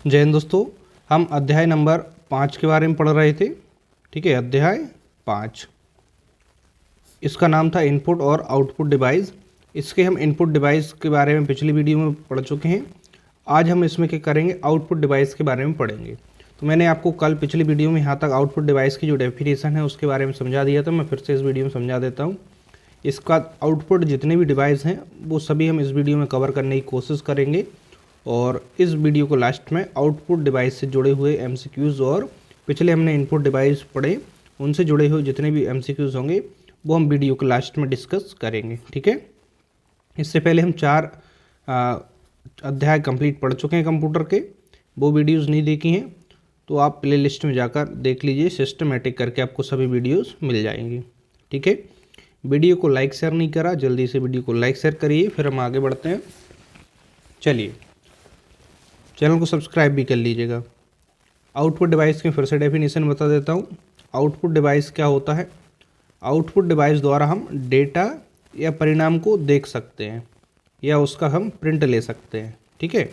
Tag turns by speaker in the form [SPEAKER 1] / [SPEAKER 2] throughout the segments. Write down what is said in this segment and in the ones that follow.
[SPEAKER 1] जय हिंद दोस्तों, हम अध्याय नंबर 5 के बारे में पढ़ रहे थे। ठीक है, अध्याय 5, इसका नाम था इनपुट और आउटपुट डिवाइस। इसके हम इनपुट डिवाइस के बारे में पिछली वीडियो में पढ़ चुके हैं। आज हम इसमें क्या करेंगे, आउटपुट डिवाइस के बारे में पढ़ेंगे। तो मैंने आपको कल पिछली वीडियो में यहाँ तक आउटपुट डिवाइस की जो डेफिनेशन है उसके बारे में समझा दिया था। मैं फिर से इस वीडियो में समझा देता हूँ। इसका आउटपुट जितने भी डिवाइस हैं वो सभी हम इस वीडियो में कवर करने की कोशिश करेंगे। और इस वीडियो को लास्ट में आउटपुट डिवाइस से जुड़े हुए एमसीक्यूज़ और पिछले हमने इनपुट डिवाइस पढ़े उनसे जुड़े हुए जितने भी एमसीक्यूज़ होंगे वो हम वीडियो के लास्ट में डिस्कस करेंगे। ठीक है, इससे पहले हम 4 अध्याय कंप्लीट पढ़ चुके हैं कंप्यूटर के। वो वीडियोज़ नहीं देखी हैं तो आप प्ले लिस्ट में जाकर देख लीजिए, सिस्टमेटिक करके आपको सभी वीडियोज़ मिल जाएंगी। ठीक है, वीडियो को लाइक शेयर नहीं करा, जल्दी से वीडियो को लाइक शेयर करिए, फिर हम आगे बढ़ते हैं। चलिए, चैनल को सब्सक्राइब भी कर लीजिएगा। आउटपुट डिवाइस की फिर से डेफिनेशन बता देता हूँ। आउटपुट डिवाइस क्या होता है? आउटपुट डिवाइस द्वारा हम डेटा या परिणाम को देख सकते हैं या उसका हम प्रिंट ले सकते हैं। ठीक है,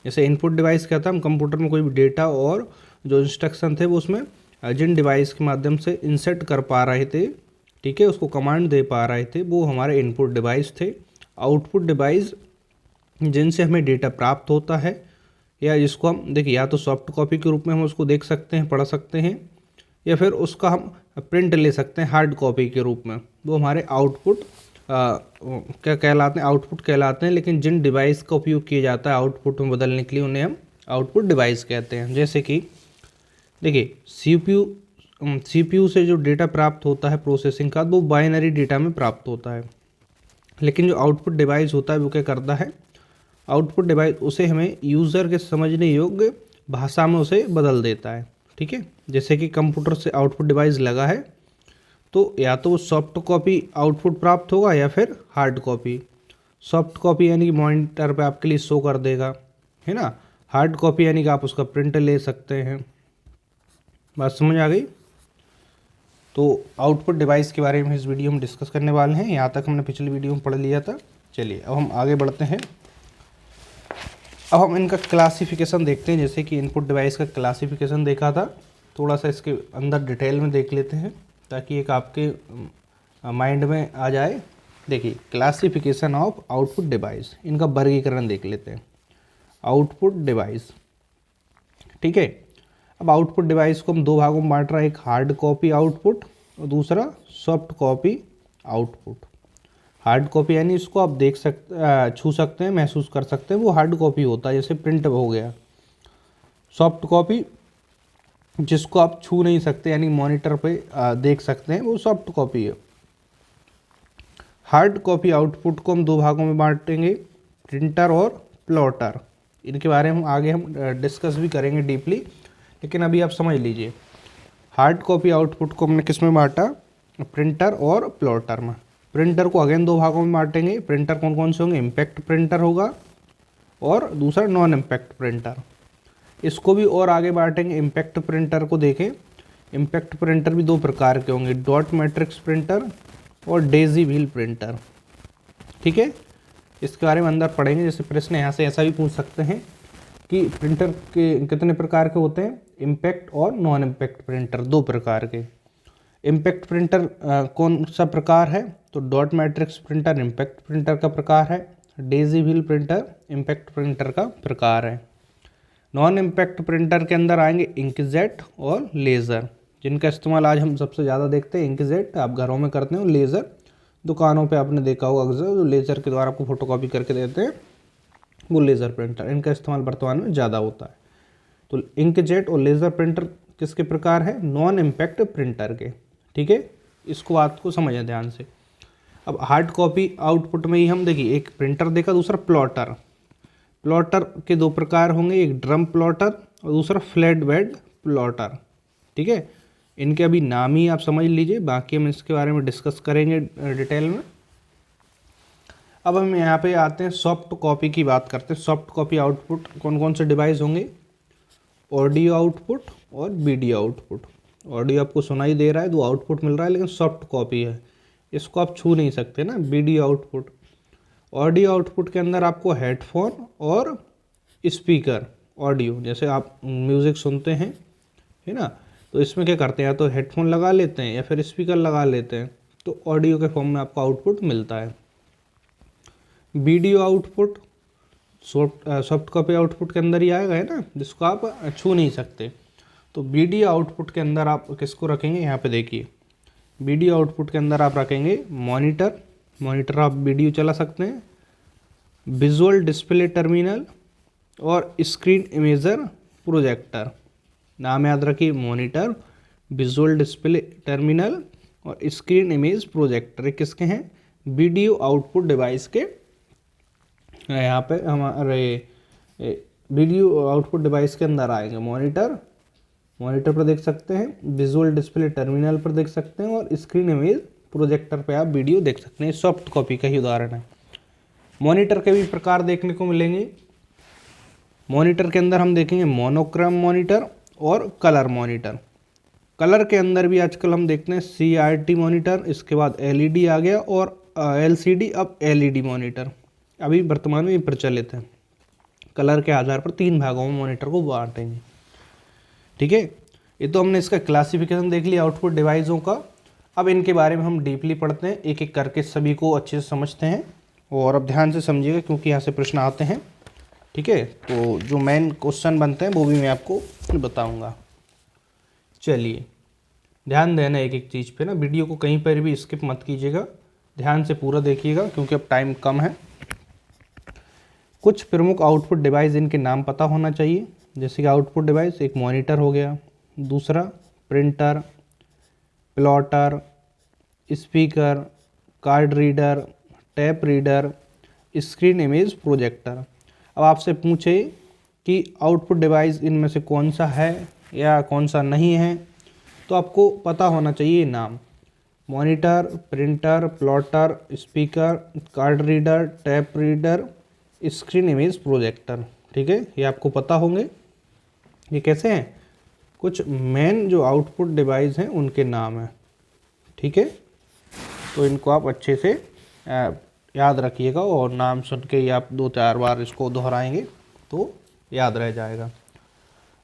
[SPEAKER 1] जैसे इनपुट डिवाइस क्या था, हम कंप्यूटर में कोई भी डेटा और जो इंस्ट्रक्शन थे वो उसमें जिन डिवाइस के माध्यम से इंसर्ट कर पा रहे थे, ठीक है, उसको कमांड दे पा रहे थे, वो हमारे इनपुट डिवाइस थे। आउटपुट डिवाइस जिनसे हमें डेटा प्राप्त होता है या जिसको हम देखिए या तो सॉफ्ट कॉपी के रूप में हम उसको देख सकते हैं, पढ़ सकते हैं, या फिर उसका हम प्रिंट ले सकते हैं हार्ड कॉपी के रूप में, वो हमारे आउटपुट क्या कहलाते हैं, आउटपुट कहलाते हैं। लेकिन जिन डिवाइस का उपयोग किया जाता है आउटपुट में बदलने के लिए उन्हें हम आउटपुट डिवाइस कहते हैं। जैसे कि देखिए सीपीयू से जो डेटा प्राप्त होता है प्रोसेसिंग का, वो बाइनरी डेटा में प्राप्त होता है। लेकिन जो आउटपुट डिवाइस होता है वो क्या करता है, आउटपुट डिवाइस उसे हमें यूज़र के समझने योग्य भाषा में उसे बदल देता है। ठीक है, जैसे कि कंप्यूटर से आउटपुट डिवाइस लगा है तो या तो वो सॉफ्ट कॉपी आउटपुट प्राप्त होगा या फिर हार्ड कॉपी। सॉफ्ट कॉपी यानी कि मॉनिटर पे आपके लिए शो कर देगा, है ना। हार्ड कॉपी यानी कि आप उसका प्रिंट ले सकते हैं। बात समझ आ गई? तो आउटपुट डिवाइस के बारे में इस वीडियो में डिस्कस करने वाले हैं। यहाँ तक हमने पिछली वीडियो में पढ़ लिया था। चलिए अब हम आगे बढ़ते हैं। अब हम इनका क्लासिफिकेशन देखते हैं। जैसे कि इनपुट डिवाइस का क्लासिफिकेशन देखा था, थोड़ा सा इसके अंदर डिटेल में देख लेते हैं ताकि एक आपके माइंड में आ जाए। देखिए, क्लासिफिकेशन ऑफ आउटपुट डिवाइस, इनका वर्गीकरण देख लेते हैं। आउटपुट डिवाइस, ठीक है। अब आउटपुट डिवाइस को हम 2 भागों में बांट रहे हैं, एक हार्ड कॉपी आउटपुट और दूसरा soft copy output. Hard copy यानी इसको आप देख सकते, छू सकते हैं, महसूस कर सकते हैं, वो हार्ड कॉपी होता है, जैसे प्रिंट हो गया। सॉफ्ट कॉपी जिसको आप छू नहीं सकते यानी मॉनिटर पे देख सकते हैं, वो सॉफ्ट कॉपी है। हार्ड कॉपी आउटपुट को हम 2 भागों में बांटेंगे, प्रिंटर और प्लॉटर। इनके बारे में आगे हम डिस्कस भी करेंगे डीपली, लेकिन अभी आप समझ लीजिए। हार्ड कॉपी आउटपुट को हमने किस में बांटा, प्रिंटर और प्लॉटर में। प्रिंटर को अगेन 2 भागों में बांटेंगे। प्रिंटर कौन कौन से होंगे, इम्पैक्ट प्रिंटर होगा और दूसरा नॉन इम्पैक्ट प्रिंटर। इसको भी और आगे बांटेंगे। इम्पैक्ट प्रिंटर को देखें, इम्पैक्ट प्रिंटर भी 2 प्रकार के होंगे, डॉट मैट्रिक्स प्रिंटर और डेजी व्हील प्रिंटर। ठीक है, इसके बारे में अंदर पढ़ेंगे। जैसे प्रश्न यहाँ से ऐसा भी पूछ सकते हैं कि प्रिंटर के कितने प्रकार के होते हैं, इम्पैक्ट और नॉन इम्पैक्ट प्रिंटर 2 प्रकार के। इम्पैक्ट प्रिंटर कौन सा प्रकार है, तो dot matrix printer impact printer का प्रकार है, Daisy wheel printer impact printer का प्रकार है। नॉन इम्पैक्ट प्रिंटर के अंदर आएंगे इंकजेट और लेज़र, जिनका इस्तेमाल आज हम सबसे ज़्यादा देखते हैं। इंकजेट आप घरों में करते हो, लेज़र दुकानों पे आपने देखा होगा अक्सर, जो लेज़र के द्वारा आपको फोटोकॉपी करके देते हैं, वो लेज़र प्रिंटर, इनका इस्तेमाल वर्तमान में ज़्यादा होता है। तो इंकजेट और लेज़र प्रिंटर किसके प्रकार है, नॉन इम्पैक्ट प्रिंटर के। ठीक है, इसको बात को समझें ध्यान से। अब हार्ड कॉपी आउटपुट में ही हम देखिए, एक प्रिंटर देखा, दूसरा प्लॉटर। प्लॉटर के 2 प्रकार होंगे, एक ड्रम प्लॉटर और दूसरा फ्लैट बेड प्लॉटर। ठीक है, इनके अभी नाम ही आप समझ लीजिए, बाकी हम इसके बारे में डिस्कस करेंगे डिटेल में। अब हम यहाँ पे आते हैं, सॉफ्ट कॉपी की बात करते हैं। सॉफ्ट कॉपी आउटपुट कौन कौन से डिवाइस होंगे, ऑडियो आउटपुट और वीडियो आउटपुट। ऑडियो आपको सुनाई दे रहा है तो आउटपुट मिल रहा है, लेकिन सॉफ्ट कॉपी है, इसको आप छू नहीं सकते ना। वीडियो आउटपुट, ऑडियो आउटपुट के अंदर आपको हेडफोन और स्पीकर ऑडियो, जैसे आप म्यूज़िक सुनते हैं, है ना, तो इसमें क्या करते हैं, या तो हेडफोन लगा लेते हैं या फिर स्पीकर लगा लेते हैं, तो ऑडियो के फॉर्म में आपको आउटपुट मिलता है। Video output soft copy output के अंदर ही आएगा, है ना, जिसको आप छू नहीं सकते। तो वीडियो आउटपुट के अंदर आप किसको रखेंगे, यहाँ पे देखिए, वीडियो आउटपुट के अंदर आप रखेंगे मॉनिटर आप वीडियो चला सकते हैं, विजुअल डिस्प्ले टर्मिनल और स्क्रीन इमेजर प्रोजेक्टर। नाम याद रखिए, मॉनिटर, विजुअल डिस्प्ले टर्मिनल और स्क्रीन इमेज प्रोजेक्टर, ये किसके हैं, वीडियो आउटपुट डिवाइस के। यहाँ पे हमारे वीडियो आउटपुट डिवाइस के अंदर आएंगे मॉनिटर पर देख सकते हैं, विजुअल डिस्प्ले टर्मिनल पर देख सकते हैं और स्क्रीन इमेज प्रोजेक्टर पे आप वीडियो देख सकते हैं। सॉफ्ट कॉपी का ही उदाहरण है। मॉनिटर के भी प्रकार देखने को मिलेंगे। मॉनिटर के अंदर हम देखेंगे मोनोक्रोम मॉनिटर और कलर मॉनिटर। कलर के अंदर भी आजकल हम देखते हैं CRT मॉनिटर, इसके बाद LED आ गया और LCD, अब LED मॉनिटर अभी वर्तमान में प्रचलित है। कलर के आधार पर 3 भागों में मॉनिटर को बांटेंगे। ठीक है, ये तो हमने इसका क्लासिफिकेशन देख लिया आउटपुट डिवाइसों का। अब इनके बारे में हम डीपली पढ़ते हैं, एक एक करके सभी को अच्छे से समझते हैं। और अब ध्यान से समझिएगा क्योंकि यहाँ से प्रश्न आते हैं। ठीक है, तो जो मेन क्वेश्चन बनते हैं वो भी मैं आपको बताऊंगा। चलिए ध्यान देना एक एक चीज़ पे ना, वीडियो को कहीं पर भी स्किप मत कीजिएगा, ध्यान से पूरा देखिएगा क्योंकि अब टाइम कम है। कुछ प्रमुख आउटपुट डिवाइस, इनके नाम पता होना चाहिए। जैसे कि आउटपुट डिवाइस, एक मॉनिटर हो गया, दूसरा printer, plotter, speaker, card reader, tap reader, screen image projector. अब आपसे पूछे कि आउटपुट डिवाइस इनमें से कौन सा है या कौन सा नहीं है, तो आपको पता होना चाहिए नाम। Monitor, printer, plotter, speaker, card reader, tap reader, screen image projector. ठीक है, ये आपको पता होंगे। ये कैसे हैं, कुछ मेन जो आउटपुट डिवाइस हैं उनके नाम हैं। ठीक है, तो इनको आप अच्छे से याद रखिएगा और नाम सुन के ही आप 2-4 बार इसको दोहराएंगे तो याद रह जाएगा।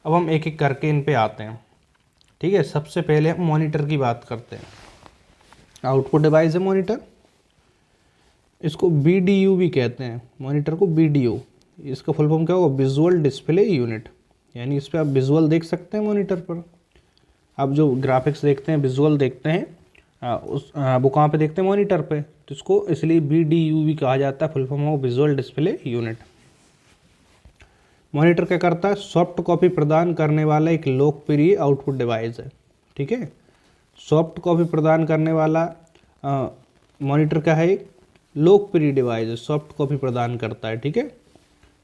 [SPEAKER 1] अब हम एक एक करके इन पे आते हैं। ठीक है, सबसे पहले हम मॉनिटर की बात करते हैं। आउटपुट डिवाइस है मॉनिटर, इसको BDU भी कहते हैं। मॉनिटर को BDU, इसका फुल फॉर्म क्या होगा, विजुअल डिस्प्ले यूनिट, यानी इस पर आप विजुअल देख सकते हैं। मॉनिटर पर आप जो ग्राफिक्स देखते हैं, विजुअल देखते हैं, वो कहाँ पे देखते हैं, मॉनिटर पे, तो इसको इसलिए BDU भी कहा जाता है। फुल फॉर्म हो विजुअल डिस्प्ले यूनिट। मॉनिटर क्या करता है, सॉफ्ट कॉपी प्रदान करने वाला एक लोकप्रिय आउटपुट डिवाइस है। ठीक है, सॉफ्ट कॉपी प्रदान करने वाला मॉनिटर क्या है, एक लोकप्रिय डिवाइस है, सॉफ्ट कॉपी प्रदान करता है। ठीक है,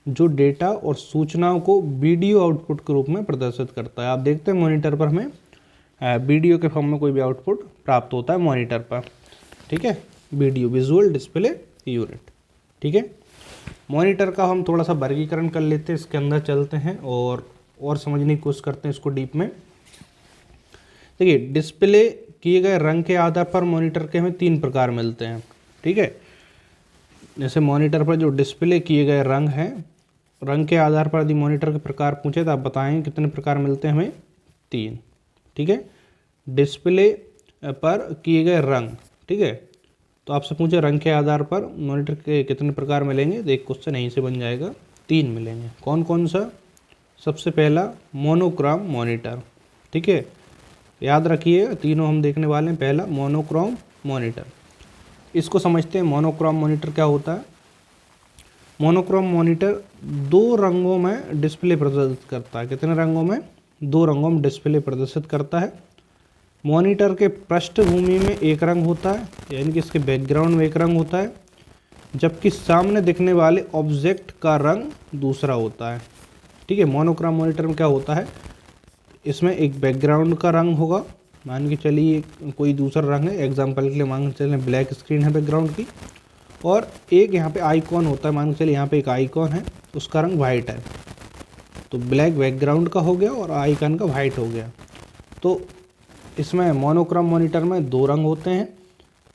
[SPEAKER 1] जो डेटा और सूचनाओं को वीडियो आउटपुट के रूप में प्रदर्शित करता है। आप देखते हैं मॉनिटर पर हमें वीडियो के फॉर्म में कोई भी आउटपुट प्राप्त होता है मॉनिटर पर। ठीक है, वीडियो, विजुअल डिस्प्ले यूनिट। ठीक है, मॉनिटर का हम थोड़ा सा वर्गीकरण कर लेते हैं, इसके अंदर चलते हैं और समझने की कोशिश करते हैं इसको डीप में। देखिए, डिस्प्ले किए गए रंग के आधार पर मॉनिटर के हमें 3 प्रकार मिलते हैं। ठीक है, जैसे मॉनिटर पर जो डिस्प्ले किए गए रंग हैं, रंग के आधार पर यदि मॉनिटर के प्रकार पूछे तो आप बताएंगे कितने प्रकार मिलते हैं हमें, 3। ठीक है, डिस्प्ले पर किए गए रंग। ठीक है, तो आपसे पूछे रंग के आधार पर मॉनिटर के कितने प्रकार मिलेंगे, तो एक क्वेश्चन यहीं से बन जाएगा, 3 मिलेंगे। कौन कौन सा, सबसे पहला मोनोक्रोम मॉनिटर। ठीक है, याद रखिए तीनों हम देखने वाले हैं। पहला मोनोक्रोम मॉनिटर, इसको समझते हैं। मोनोक्रोम मॉनिटर क्या होता है, मोनोक्रोम मॉनिटर 2 रंगों में डिस्प्ले प्रदर्शित करता है। कितने रंगों में, 2 रंगों में डिस्प्ले प्रदर्शित करता है। मॉनिटर के पृष्ठभूमि में एक रंग होता है, यानी कि इसके बैकग्राउंड में एक रंग होता है, जबकि सामने दिखने वाले ऑब्जेक्ट का रंग दूसरा होता है। ठीक है, मोनोक्रोम मॉनिटर में क्या होता है, इसमें एक बैकग्राउंड का रंग होगा, मान के चलिए कोई दूसरा रंग है, एग्जांपल के लिए मान के चलें ब्लैक स्क्रीन है बैकग्राउंड की, और एक यहाँ पे आइकॉन होता है, मान के चलिए यहाँ पे एक आइकॉन है, उसका रंग वाइट है, तो ब्लैक बैकग्राउंड का हो गया और आइकॉन का वाइट हो गया। तो इसमें मोनोक्रोम मॉनिटर में 2 रंग होते हैं,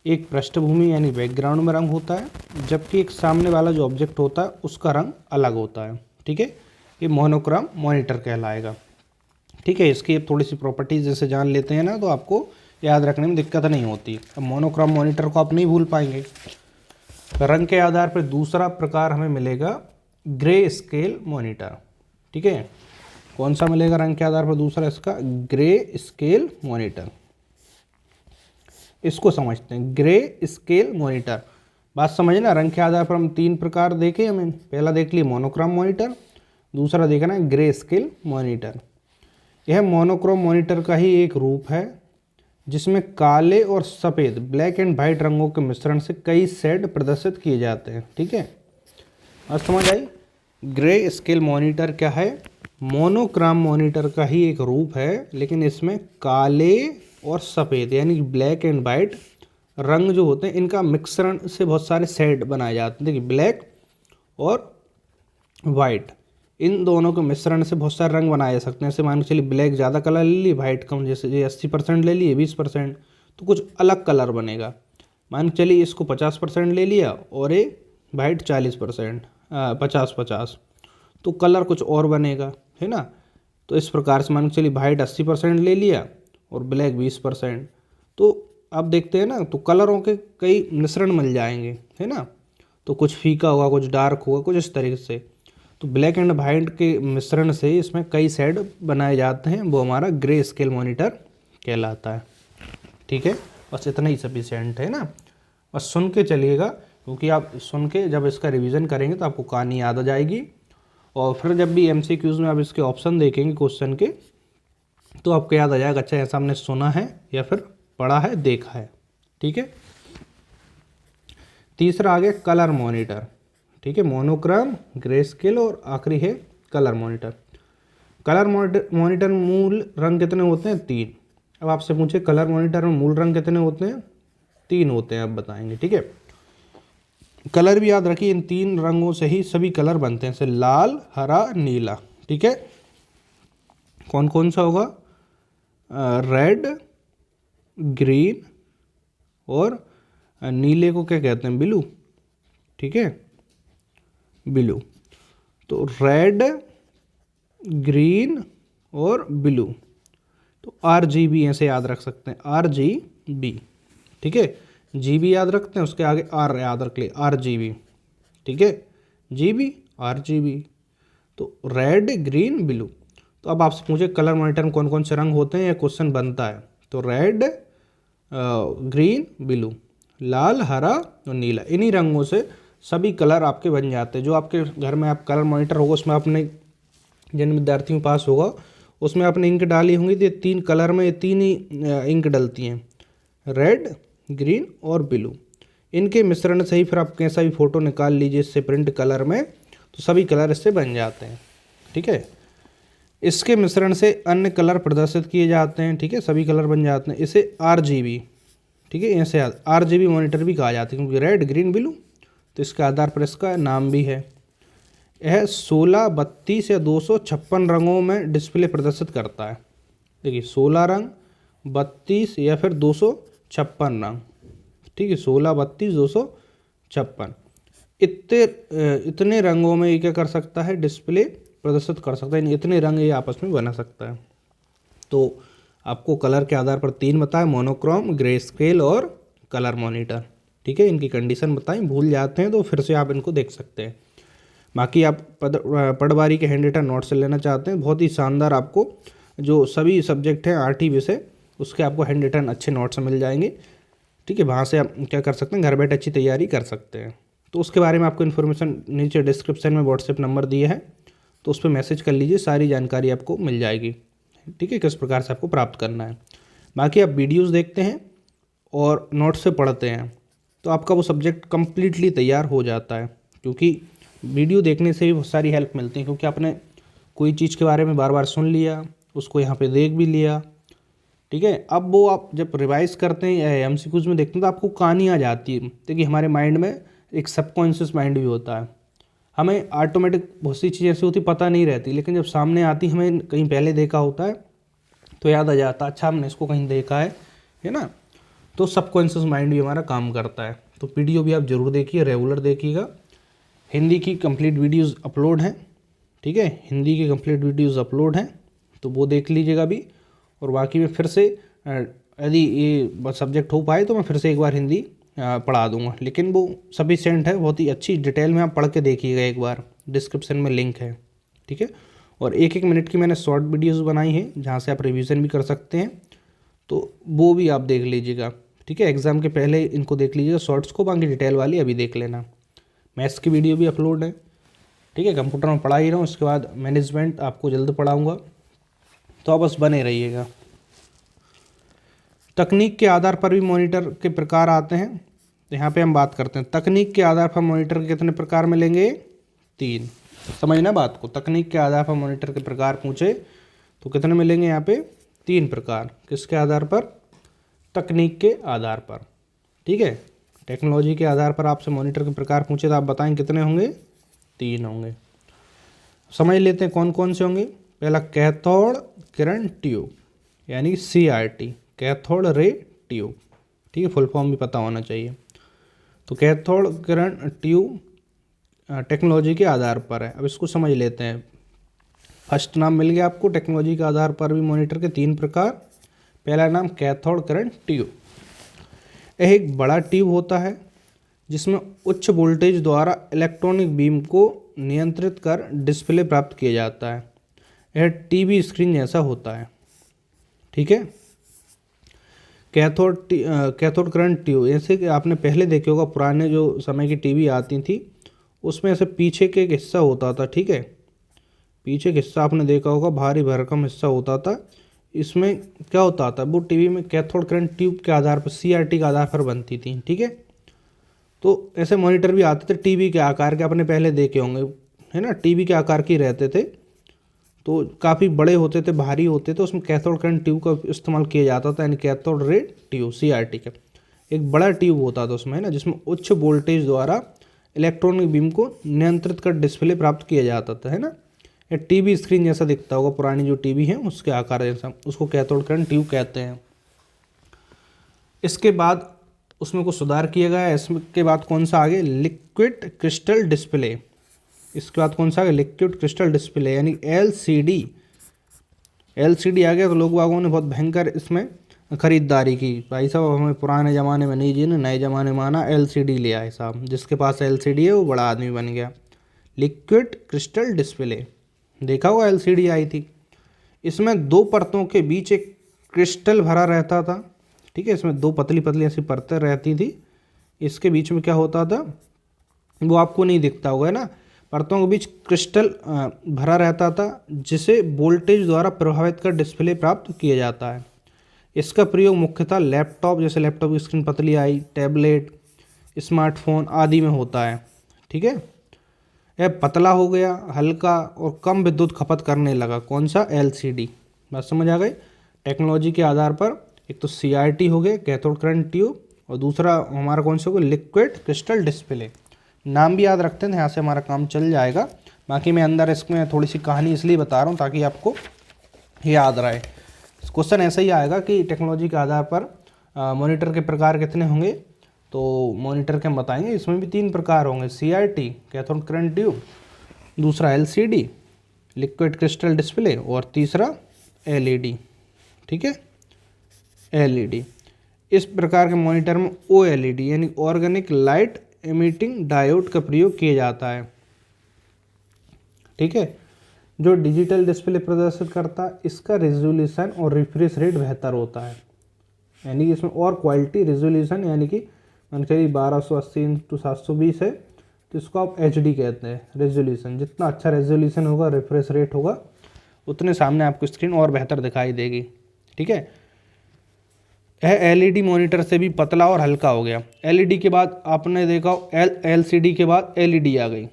[SPEAKER 1] एक पृष्ठभूमि यानी बैकग्राउंड में रंग होता है, जबकि एक सामने वाला जो ऑब्जेक्ट होता है उसका रंग अलग होता है। ठीक है, ये मोनोक्रोम मॉनिटर कहलाएगा। ठीक है, इसकी अब थोड़ी सी प्रॉपर्टीज जैसे जान लेते हैं ना, तो आपको याद रखने में दिक्कत नहीं होती। अब मोनोक्रोम मॉनिटर को आप नहीं भूल पाएंगे। रंग के आधार पर दूसरा प्रकार हमें मिलेगा ग्रे स्केल मॉनिटर। ठीक है, कौन सा मिलेगा रंग के आधार पर दूसरा? इसका ग्रे स्केल मॉनिटर। इसको समझते हैं, ग्रे स्केल मॉनिटर। बात समझना, रंग के आधार पर हम 3 प्रकार देखे हमें। पहला देख लिए मोनोक्रोम मॉनिटर, दूसरा देखना है ग्रे स्केल मॉनिटर। यह मोनोक्रोम मॉनिटर का ही एक रूप है जिसमें काले और सफ़ेद ब्लैक एंड वाइट रंगों के मिश्रण से कई शेड प्रदर्शित किए जाते हैं। ठीक है, आज समझ आई। ग्रे स्केल मॉनिटर क्या है? मोनोक्रोम मॉनिटर का ही एक रूप है, लेकिन इसमें काले और सफ़ेद यानी ब्लैक एंड वाइट रंग जो होते हैं इनका मिश्रण से बहुत सारे शेड बनाए जाते हैं। देखिए, ब्लैक और वाइट इन दोनों के मिश्रण से बहुत सारे रंग बनाए जा सकते हैं। जैसे मान के चलिए ब्लैक ज़्यादा कलर ले लिए, वाइट कम, जैसे ये 80% ले लिए, 20%, तो कुछ अलग कलर बनेगा। मान के चलिए इसको 50% ले लिया और ये वाइट 40%, 50-50, तो कलर कुछ और बनेगा, है ना। तो इस प्रकार से मान के चलिए वाइट 80% ले लिया और ब्लैक 20%, तो अब देखते हैं ना, तो कलरों के कई मिश्रण मिल जाएंगे, है ना। तो कुछ फीका होगा, कुछ डार्क होगा, कुछ इस तरीके से। तो ब्लैक एंड वाइट के मिश्रण से इसमें कई शेड बनाए जाते हैं, वो हमारा ग्रे स्केल मॉनिटर कहलाता है। ठीक है, बस इतना ही सफिशिएंट है ना। बस सुन के चलिएगा, क्योंकि आप सुन के जब इसका रिवीजन करेंगे तो आपको कहानी याद आ जाएगी। और फिर जब भी MCQs में आप इसके ऑप्शन देखेंगे क्वेश्चन के, तो आपको याद आ जाएगा, अच्छा ऐसा हमने सुना है या फिर पढ़ा है, देखा है। ठीक है, तीसरा आ गया कलर मॉनिटर। ठीक है, मोनोक्रोम, ग्रे स्केल और आखिरी है कलर मॉनिटर। कलर मॉनिटर मूल रंग कितने होते हैं? 3। अब आपसे पूछे कलर मॉनिटर में मूल रंग कितने होते हैं? 3 होते हैं, अब बताएंगे। ठीक है, कलर भी याद रखिए, इन 3 रंगों से ही सभी कलर बनते हैं, जैसे लाल, हरा, नीला। ठीक है, कौन कौन सा होगा? रेड, ग्रीन और नीले को क्या कहते हैं? ब्लू। ठीक है, ब्लू। तो रेड, ग्रीन और ब्लू, तो RGB ऐसे याद रख सकते हैं, RGB। ठीक है, GB याद रखते हैं, उसके आगे R याद रख लिए, RGB। ठीक है, GB, RGB, तो रेड, ग्रीन, ब्लू। तो अब आपसे पूछे कलर मॉनिटर में कौन कौन से रंग होते हैं, यह क्वेश्चन बनता है। तो रेड, ग्रीन, ब्लू, लाल, हरा और नीला, इन्हीं रंगों से सभी कलर आपके बन जाते हैं। जो आपके घर में आप कलर मॉनिटर होगा, उसमें आपने जिन विद्यार्थियों के पास होगा उसमें आपने इंक डाली होंगी, तो ये 3 कलर में 3 ही इंक डलती हैं, रेड, ग्रीन और ब्लू। इनके मिश्रण से ही फिर आप कैसा भी फ़ोटो निकाल लीजिए इससे प्रिंट कलर में, तो सभी कलर इससे बन जाते हैं। ठीक है, इसके मिश्रण से अन्य कलर प्रदर्शित किए जाते हैं। ठीक है, सभी कलर बन जाते हैं। इसे RGB, ठीक है, ऐसे RGB मॉनिटर भी कहा जाता है, क्योंकि रेड, ग्रीन, ब्लू, तो इसके आधार पर इसका नाम भी है। यह 16, 32 या 256 रंगों में डिस्प्ले प्रदर्शित करता है। देखिए, 16 रंग, 32 या फिर 256 रंग। ठीक है, 16, 32, 256, इतने रंगों में ये क्या कर सकता है? डिस्प्ले प्रदर्शित कर सकता है, इतने रंग ये आपस में बना सकता है। तो आपको कलर के आधार पर 3 बताए, मोनोक्रोम, ग्रे स्केल और कलर मॉनिटर। ठीक है, इनकी कंडीशन बताएं, भूल जाते हैं तो फिर से आप इनको देख सकते हैं। बाकी आप पटवारी के हैंड रिटन नोट से लेना चाहते हैं, बहुत ही शानदार आपको जो सभी सब्जेक्ट हैं RT विषय, उसके आपको हैंड रिटन अच्छे नोट्स मिल जाएंगे। ठीक है, वहाँ से आप क्या कर सकते हैं, घर बैठे अच्छी तैयारी कर सकते हैं। तो उसके बारे में आपको इन्फॉर्मेशन नीचे डिस्क्रिप्शन में व्हाट्सएप नंबर दिए हैं, तो उस पर मैसेज कर लीजिए, सारी जानकारी आपको मिल जाएगी। ठीक है, किस प्रकार से आपको प्राप्त करना है। बाकी आप वीडियोज़ देखते हैं और नोट्स से पढ़ते हैं, तो आपका वो सब्जेक्ट कम्प्लीटली तैयार हो जाता है, क्योंकि वीडियो देखने से भी बहुत सारी हेल्प मिलती है। क्योंकि आपने कोई चीज़ के बारे में बार बार सुन लिया, उसको यहाँ पे देख भी लिया। ठीक है, अब वो आप जब रिवाइज करते हैं या MCQs में देखते हैं तो आपको कहानी आ जाती है। देखिए, हमारे माइंड में एक सबकॉन्शियस माइंड भी होता है, हमें ऑटोमेटिक बहुत सी चीज़ें ऐसी होती पता नहीं रहती, लेकिन जब सामने आती, हमें कहीं पहले देखा होता है तो याद आ जाता, अच्छा हमने इसको कहीं देखा है ना। तो सबकॉन्शियस माइंड भी हमारा काम करता है। तो वीडियो भी आप ज़रूर देखिए, रेगुलर देखिएगा। हिंदी की कंप्लीट वीडियोस अपलोड हैं। ठीक है। हिंदी की कंप्लीट वीडियोस अपलोड हैं, तो वो देख लीजिएगा अभी। और बाकी मैं फिर से यदि ये सब्जेक्ट हो पाए तो मैं फिर से एक बार हिंदी पढ़ा दूंगा, लेकिन वो सफिशिएंट है, बहुत ही अच्छी डिटेल में आप पढ़ के देखिएगा एक बार, डिस्क्रिप्शन में लिंक है, ठीक है। और 1-1 मिनट की मैंने शॉर्ट वीडियोस बनाई हैं जहाँ से आप रिवीजन भी कर सकते हैं, तो वो भी आप देख लीजिएगा, ठीक है। एग्ज़ाम के पहले इनको देख लीजिएगा शॉर्ट्स को, बाकी डिटेल वाली अभी देख लेना। मैथ्स की वीडियो भी अपलोड है, ठीक है। कंप्यूटर में पढ़ा ही रहा हूँ, उसके बाद मैनेजमेंट आपको जल्द पढ़ाऊँगा, तो आप बस बने रहिएगा। तकनीक के आधार पर भी मॉनिटर के प्रकार आते हैं, तो यहाँ पे हम बात करते हैं तकनीक के आधार पर मॉनिटर के कितने प्रकार मिलेंगे, 3। समझना बात को, तकनीक के आधार पर मॉनिटर के प्रकार पूछे तो कितने मिलेंगे यहाँ पे, 3 प्रकार। किसके आधार पर, तकनीक के आधार पर, ठीक है। टेक्नोलॉजी के आधार पर आपसे मॉनिटर के प्रकार पूछे तो आप बताएं कितने होंगे, 3 होंगे। समझ लेते हैं कौन कौन से होंगे। पहला कैथोड किरण ट्यूब यानी CRT, कैथोड रे ट्यूब, ठीक है, फुल फॉर्म भी पता होना चाहिए। तो कैथोड किरण ट्यूब टेक्नोलॉजी के आधार पर है। अब इसको समझ लेते हैं। फर्स्ट नाम मिल गया आपको, टेक्नोलॉजी के आधार पर भी मॉनिटर के 3 प्रकार। पहला नाम कैथोड किरण ट्यूब। यह एक बड़ा ट्यूब होता है जिसमें उच्च वोल्टेज द्वारा इलेक्ट्रॉनिक बीम को नियंत्रित कर डिस्प्ले प्राप्त किया जाता है। यह टीवी स्क्रीन जैसा होता है, ठीक है। कैथोड करंट ट्यूब, जैसे कि आपने पहले देखे होगा पुराने जो समय की टीवी आती थी, उसमें ऐसे पीछे के एक हिस्सा होता था, ठीक है। पीछे का हिस्सा आपने देखा होगा, भारी भरकम हिस्सा होता था। इसमें क्या होता था, वो टीवी में कैथोड करंट ट्यूब के आधार पर, CRT के आधार पर बनती थी, ठीक है। तो ऐसे मॉनिटर भी आते थे टीवी के आकार के, आपने पहले देखे होंगे, है ना। टीवी के आकार के रहते थे, तो काफ़ी बड़े होते थे, भारी होते थे। उसमें कैथोड करंट ट्यूब का इस्तेमाल किया जाता था, यानी कैथोड रे ट्यूब, CRT का एक बड़ा ट्यूब होता था उसमें, है ना, जिसमें उच्च वोल्टेज द्वारा इलेक्ट्रॉनिक बीम को नियंत्रित कर डिस्प्ले प्राप्त किया जाता था, है ना। ये टीवी स्क्रीन जैसा दिखता होगा, पुरानी जो टीवी है उसके आकार जैसा, उसको कैथोड करंट ट्यूब कहते हैं। इसके बाद उसमें कुछ सुधार किया गया है। इसके बाद कौन सा आगे, लिक्विड क्रिस्टल डिस्प्ले। इसके बाद कौन सा आगे, लिक्विड क्रिस्टल डिस्प्ले यानी LCD। LCD आ गया तो लोग बागों ने बहुत भयंकर इसमें खरीदारी की, भाई साहब हमें पुराने ज़माने में नहीं जी ने नए ज़माने में आना, LCD ले आए साहब। जिसके पास LCD है वो बड़ा आदमी बन गया। लिक्विड क्रिस्टल डिस्प्ले देखा होगा, LCD आई थी। इसमें 2 परतों के बीच एक क्रिस्टल भरा रहता था, ठीक है। इसमें 2 पतली पतली ऐसी परतें रहती थी। इसके बीच में क्या होता था वो आपको नहीं दिखता होगा, है ना। परतों के बीच क्रिस्टल भरा रहता था, जिसे वोल्टेज द्वारा प्रभावित कर डिस्प्ले प्राप्त किया जाता है। इसका प्रयोग मुख्यतः लैपटॉप, जैसे लैपटॉप की स्क्रीन पतली आई, टैबलेट, स्मार्टफोन आदि में होता है, ठीक है। यह पतला हो गया, हल्का और कम विद्युत खपत करने लगा। कौन सा, LCD। बात समझ आ गई। टेक्नोलॉजी के आधार पर एक तो CRT हो गए, कैथोड करंट ट्यूब, और दूसरा हमारा कौन सा होगा, लिक्विड क्रिस्टल डिस्प्ले। नाम भी याद रखते हैं, यहाँ से हमारा काम चल जाएगा। बाकी मैं अंदर इसमें थोड़ी सी कहानी इसलिए बता रहा हूँ ताकि आपको याद रहे। क्वेश्चन ऐसा ही आएगा कि टेक्नोलॉजी के आधार पर मॉनिटर के प्रकार कितने होंगे, तो मॉनिटर के हम बताएंगे। इसमें भी 3 प्रकार होंगे, CRT कैथोड करंट ट्यूब, दूसरा LCD लिक्विड क्रिस्टल डिस्प्ले, और तीसरा LED, ठीक है, LED। इस प्रकार के मॉनिटर में OLED यानी ऑर्गेनिक लाइट एमिटिंग डायोड का प्रयोग किया जाता है, ठीक है, जो डिजिटल डिस्प्ले प्रदर्शित करता है। इसका रेजोल्यूशन और रिफ्रेश रेट बेहतर होता है, यानी कि इसमें और क्वालिटी, रेजोल्यूशन यानी कि चलिए 1280x720 है, तो इसको आप HD कहते हैं। रेजोल्यूशन जितना अच्छा रेजोल्यूशन होगा, रिफ्रेश रेट होगा, उतने सामने आपको स्क्रीन और बेहतर दिखाई देगी, ठीक है। यह LED मॉनिटर से भी पतला और हल्का हो गया। LED के बाद आपने देखा LCD के बाद LED आ गई।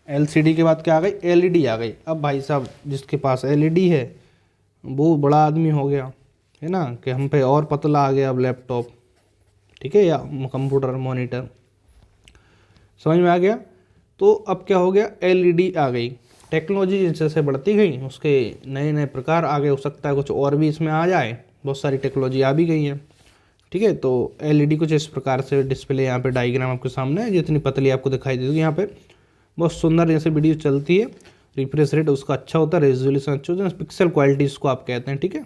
[SPEAKER 1] LCD के बाद क्या आ गई, LED आ गई। अब भाई साहब जिसके पास LED है वो बड़ा आदमी हो गया, है ना, कि हम पे और पतला आ गया अब लैपटॉप, ठीक है, या कंप्यूटर मॉनिटर। समझ में आ गया। तो अब क्या हो गया, LED आ गई। टेक्नोलॉजी जैसे बढ़ती गई उसके नए नए प्रकार आगे, हो सकता है कुछ और भी इसमें आ जाए, बहुत सारी टेक्नोलॉजी आ भी गई है, ठीक है। तो LED कुछ इस प्रकार से डिस्प्ले, यहाँ पे डायग्राम आपके सामने है, जितनी पतली आपको दिखाई देगी यहाँ पे, बहुत सुंदर जैसे वीडियो चलती है। रिफ्रेश रेट उसका अच्छा होता है, रेजोल्यूशन अच्छा होता है, पिक्सल क्वालिटी इसको आप कहते हैं, ठीक है।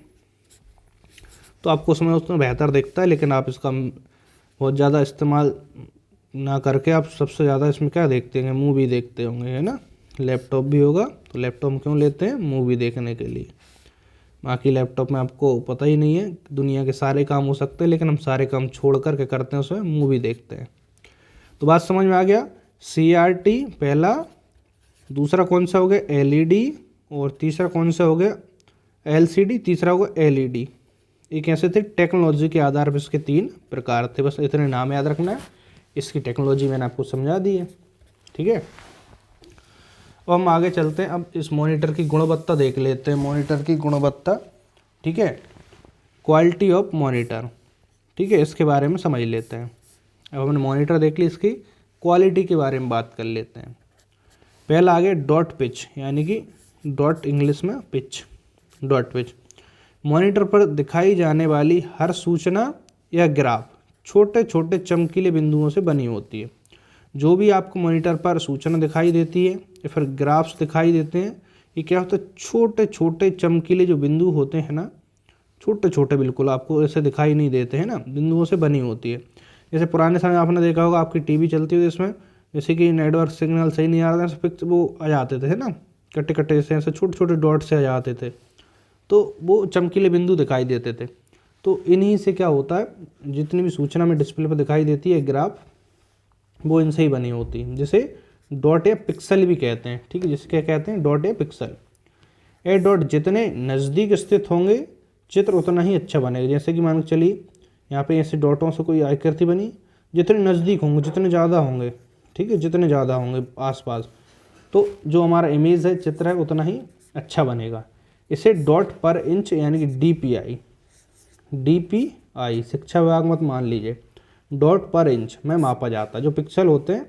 [SPEAKER 1] तो आपको उसमें बेहतर दिखता है, लेकिन आप इसका बहुत ज़्यादा इस्तेमाल ना करके आप सबसे ज़्यादा इसमें क्या देखते होंगे, मूवी देखते होंगे, है ना। लैपटॉप भी होगा तो लैपटॉप क्यों लेते हैं, मूवी देखने के लिए। बाकी लैपटॉप में आपको पता ही नहीं है, दुनिया के सारे काम हो सकते हैं, लेकिन हम सारे काम छोड़ कर के करते हैं, उसमें मूवी देखते हैं। तो बात समझ में आ गया। CRT पहला, दूसरा कौन सा हो गया LED, और तीसरा कौन सा हो गया LCD, तीसरा हो गया LED। ये कैसे थे, टेक्नोलॉजी के आधार पर इसके 3 प्रकार थे, बस इतने नाम याद रखना है। इसकी टेक्नोलॉजी मैंने आपको समझा दी है, ठीक है। अब हम आगे चलते हैं, अब इस मॉनिटर की गुणवत्ता देख लेते हैं, मॉनिटर की गुणवत्ता, ठीक है, क्वालिटी ऑफ मॉनिटर, ठीक है, इसके बारे में समझ लेते हैं। अब हमने मॉनिटर देख ली, इसकी क्वालिटी के बारे में बात कर लेते हैं। पहला आगे डॉट पिच, यानी कि डॉट इंग्लिश में पिच, डॉट पिच। मॉनिटर पर दिखाई जाने वाली हर सूचना या ग्राफ छोटे छोटे चमकीले बिंदुओं से बनी होती है। जो भी आपको मॉनिटर पर सूचना दिखाई देती है या फिर ग्राफ्स दिखाई देते हैं, ये क्या होता है, छोटे छोटे चमकीले जो बिंदु होते हैं ना, छोटे छोटे, बिल्कुल आपको ऐसे दिखाई नहीं देते हैं ना, बिंदुओं से बनी होती है। जैसे पुराने समय आपने देखा होगा, आपकी टीवी चलती हुई, इसमें जैसे कि नेटवर्क सिग्नल सही नहीं आ रहा था, पिक्चर वो आ जाते थे ना, कटे कटे से ऐसे छोटे छोटे डॉट से आ जाते थे, तो वो चमकीले बिंदु दिखाई देते थे। तो इन्हीं से क्या होता है, जितनी भी सूचना में डिस्प्ले पर दिखाई देती है ग्राफ, वो इनसे ही बनी होती है, जिसे डॉट या पिक्सल भी कहते हैं, ठीक है, जिसे क्या कहते हैं, डॉट या पिक्सल। ए डॉट जितने नज़दीक स्थित होंगे चित्र उतना ही अच्छा बनेगा। जैसे कि मान के चलिए यहाँ पे ऐसे डॉटों से कोई आकृति बनी, जितने नज़दीक होंगे, जितने ज़्यादा होंगे, ठीक है, जितने ज़्यादा होंगे आसपास, तो जो हमारा इमेज है, चित्र है, उतना ही अच्छा बनेगा। इसे डॉट पर इंच यानी कि DPI शिक्षा विभाग मत मान लीजिए, डॉट पर इंच में मापा जाता है। जो पिक्सल होते हैं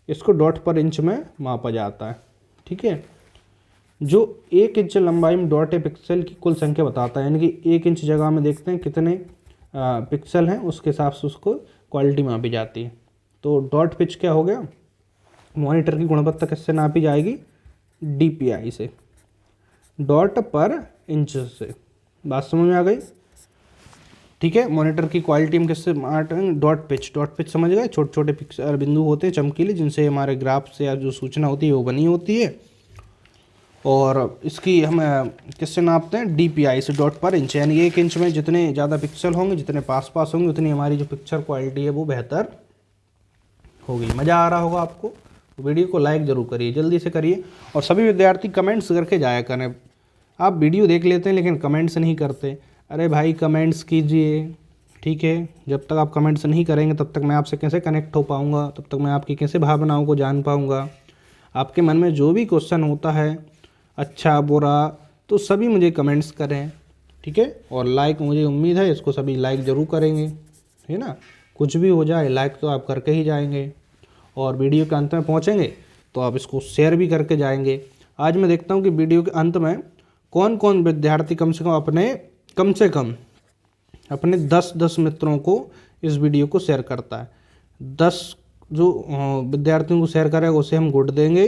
[SPEAKER 1] इसको डॉट पर इंच में मापा जाता है, ठीक है। जो 1 इंच लंबाई में डॉट या पिक्सल की कुल संख्या बताता है, यानी कि 1 इंच जगह में देखते हैं कितने पिक्सल हैं, उसके हिसाब से उसको क्वालिटी मापी जाती है। तो डॉट पिच क्या हो गया, मॉनिटर की गुणवत्ता किससे नापी जाएगी, DPI से, डॉट पर इंच से। बात समझ में आ गई, ठीक है। मॉनिटर की क्वालिटी हम किससे मापेंगे, डॉट पिच समझ गए, छोटे छोटे पिक्सल बिंदु होते हैं चमकीले, जिनसे हमारे ग्राफ से या जो सूचना होती है वो बनी होती है। और इसकी हम किससे नापते हैं, DPI से, डॉट पर इंच, यानी 1 इंच में जितने ज़्यादा पिक्सल होंगे, जितने पास पास होंगे, उतनी हमारी जो पिक्चर क्वालिटी है वो बेहतर होगी। मज़ा आ रहा होगा आपको, वीडियो को लाइक ज़रूर करिए, जल्दी से करिए। और सभी विद्यार्थी कमेंट्स करके जाया करें। आप वीडियो देख लेते हैं लेकिन कमेंट्स नहीं करते, अरे भाई कमेंट्स कीजिए, ठीक है। जब तक आप कमेंट्स नहीं करेंगे तब तक मैं आपसे कैसे कनेक्ट हो पाऊँगा, तब तक मैं आपकी कैसे भावनाओं को जान पाऊँगा। आपके मन में जो भी क्वेश्चन होता है, अच्छा बुरा, तो सभी मुझे कमेंट्स करें, ठीक है। और लाइक, मुझे उम्मीद है इसको सभी लाइक ज़रूर करेंगे, है ना। कुछ भी हो जाए लाइक तो आप करके ही जाएंगे, और वीडियो के अंत में पहुँचेंगे तो आप इसको शेयर भी करके जाएंगे। आज मैं देखता हूँ कि वीडियो के अंत में कौन कौन विद्यार्थी कम से कम अपने 10 मित्रों को इस वीडियो को शेयर करता है। 10 जो विद्यार्थियों को शेयर करेगा उसे हम गुड देंगे,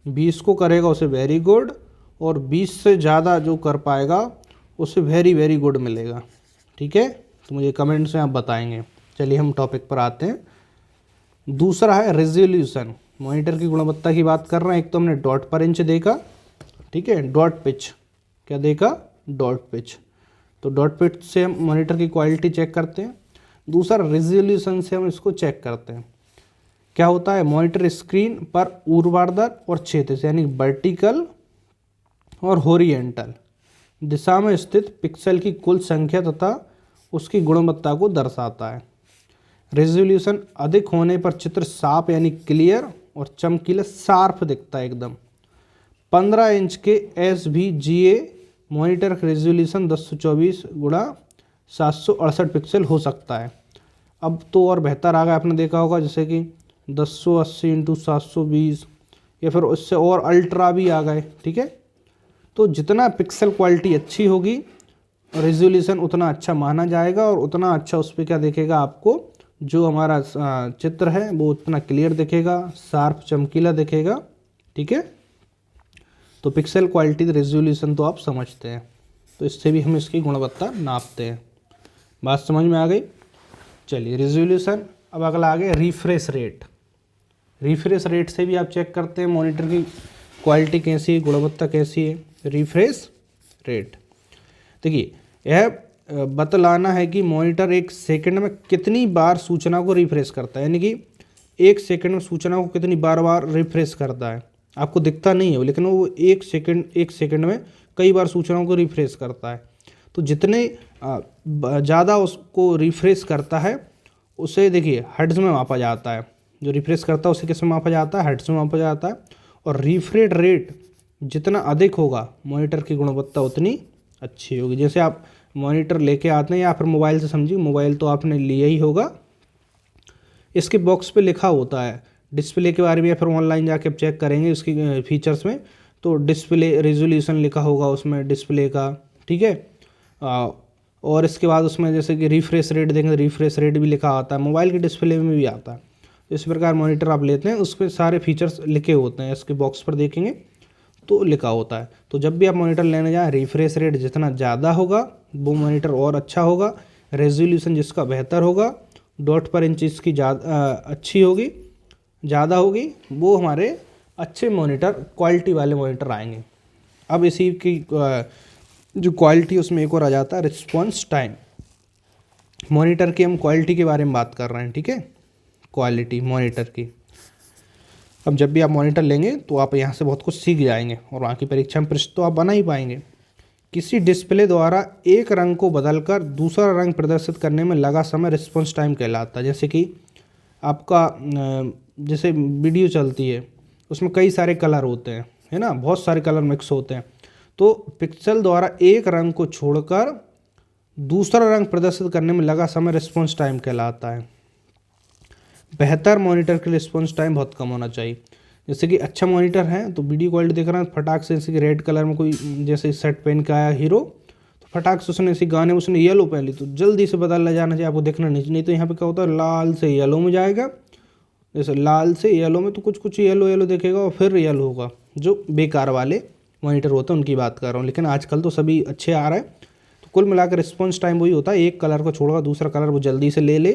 [SPEAKER 1] 20 को करेगा उसे वेरी गुड, और 20 से ज़्यादा जो कर पाएगा उसे वेरी वेरी गुड मिलेगा, ठीक है। तो मुझे कमेंट से आप बताएंगे। चलिए हम टॉपिक पर आते हैं। दूसरा है रेजोल्यूशन। मॉनिटर की गुणवत्ता की बात कर रहे हैं। एक तो हमने डॉट पर इंच देखा, ठीक है, डॉट पिच क्या देखा, डॉट पिच। तो डॉट पिच से हम मॉनिटर की क्वालिटी चेक करते हैं। दूसरा रेजोल्यूशन से हम इसको चेक करते हैं। क्या होता है, मॉनिटर स्क्रीन पर ऊर्ध्वाधर और क्षैतिज यानी वर्टिकल और हॉरिजॉन्टल दिशा में स्थित पिक्सल की कुल संख्या तथा उसकी गुणवत्ता को दर्शाता है। रेजोल्यूशन अधिक होने पर चित्र साफ यानी क्लियर और चमकीला शार्प दिखता है एकदम। 15 इंच के SVGA मॉनिटर का रेजोल्यूशन 1024 × 768 पिक्सल हो सकता है। अब तो और बेहतर आ गया, आपने देखा होगा जैसे कि 1080 × 720 या फिर उससे और अल्ट्रा भी आ गए, ठीक है। तो जितना पिक्सल क्वालिटी अच्छी होगी रेजोल्यूशन उतना अच्छा माना जाएगा, और उतना अच्छा उस पर क्या दिखेगा, आपको जो हमारा चित्र है वो उतना क्लियर दिखेगा, शार्प चमकीला दिखेगा, ठीक है। तो पिक्सल क्वालिटी रेजोल्यूशन तो आप समझते हैं, तो इससे भी हम इसकी गुणवत्ता नापते हैं। बात समझ में आ गई। चलिए रेजोल्यूशन। अब अगला आ गया रिफ्रेश रेट। रिफ्रेश रेट से भी आप चेक करते हैं मॉनिटर की क्वालिटी कैसी है, गुणवत्ता कैसी है। रिफ्रेश रेट देखिए, यह बतलाना है कि मॉनिटर एक सेकंड में कितनी बार सूचना को रिफ्रेश करता है, यानी कि एक सेकंड में सूचना को कितनी बार बार रिफ्रेश करता है। आपको दिखता नहीं है वो, लेकिन वो एक सेकंड में कई बार सूचनाओं को रिफ्रेश करता है। तो जितने ज़्यादा उसको रिफ्रेश करता है उसे देखिए हर्ट्ज में मापा जाता है। जो रिफ्रेश करता है उसे किस में मापा जाता है, हर्ट्ज में मापा जाता है। और रिफ्रेश रेट जितना अधिक होगा मॉनिटर की गुणवत्ता उतनी अच्छी होगी। जैसे आप मॉनिटर लेके आते हैं या फिर मोबाइल से समझिए, मोबाइल तो आपने लिया ही होगा, इसके बॉक्स पे लिखा होता है डिस्प्ले के बारे में, या फिर ऑनलाइन जाके आप चेक करेंगे उसकी फीचर्स में, तो डिस्प्ले रेजोल्यूशन लिखा होगा उसमें डिस्प्ले का, ठीक है। और इसके बाद उसमें जैसे कि रिफ्रेश रेट देखेंगे, रिफ्रेश रेट भी लिखा आता है, मोबाइल के डिस्प्ले में भी आता है। इस प्रकार मॉनिटर आप लेते हैं उस पर सारे फीचर्स लिखे होते हैं, इसके बॉक्स पर देखेंगे तो लिखा होता है। तो जब भी आप मॉनिटर लेने जाएं, रिफ्रेश रेट जितना ज़्यादा होगा वो मॉनिटर और अच्छा होगा, रेजोल्यूशन जिसका बेहतर होगा, डॉट पर इंच इसकी अच्छी होगी, ज़्यादा होगी, वो हमारे अच्छे मॉनिटर क्वालिटी वाले मॉनिटर आएंगे। अब इसी की जो क्वालिटी उसमें एक और आ जाता है रिस्पॉन्स टाइम। मॉनिटर की हम क्वालिटी के बारे में बात कर रहे हैं, ठीक है, क्वालिटी मॉनिटर की। अब जब भी आप मॉनिटर लेंगे तो आप यहाँ से बहुत कुछ सीख जाएंगे और वहाँ की परीक्षा में प्रश्न तो आप बना ही पाएंगे। किसी डिस्प्ले द्वारा एक रंग को बदलकर दूसरा रंग प्रदर्शित करने में लगा समय रिस्पॉन्स टाइम कहलाता है। जैसे कि आपका जैसे वीडियो चलती है उसमें कई सारे कलर होते हैं, है ना, बहुत सारे कलर मिक्स होते हैं, तो पिक्सल द्वारा एक रंग को छोड़कर दूसरा रंग प्रदर्शित करने में लगा समय रिस्पॉन्स टाइम कहलाता है। बेहतर मॉनिटर के लिए रिस्पॉन्स टाइम बहुत कम होना चाहिए। जैसे कि अच्छा मॉनिटर है तो वीडियो क्वालिटी देख रहे हैं, फटाक से जैसे कि रेड कलर में कोई जैसे शर्ट पहन के आया हीरो, तो फटाक से उसने ऐसे गाने उसने येलो पहन ली तो जल्दी से बदलना जाना चाहिए, आपको देखना नहीं तो यहाँ पे क्या होता है लाल से येलो में जाएगा, जैसे लाल से येलो में तो कुछ येलो येलो देखेगा और फिर येलो होगा, जो बेकार वाले मॉनिटर होते हैं उनकी बात कर रहा हूँ। लेकिन आजकल तो सभी अच्छे आ रहे हैं। तो कुल मिलाकर रिस्पॉन्स टाइम वही होता है, एक कलर को छोड़कर दूसरा कलर वो जल्दी से ले ले।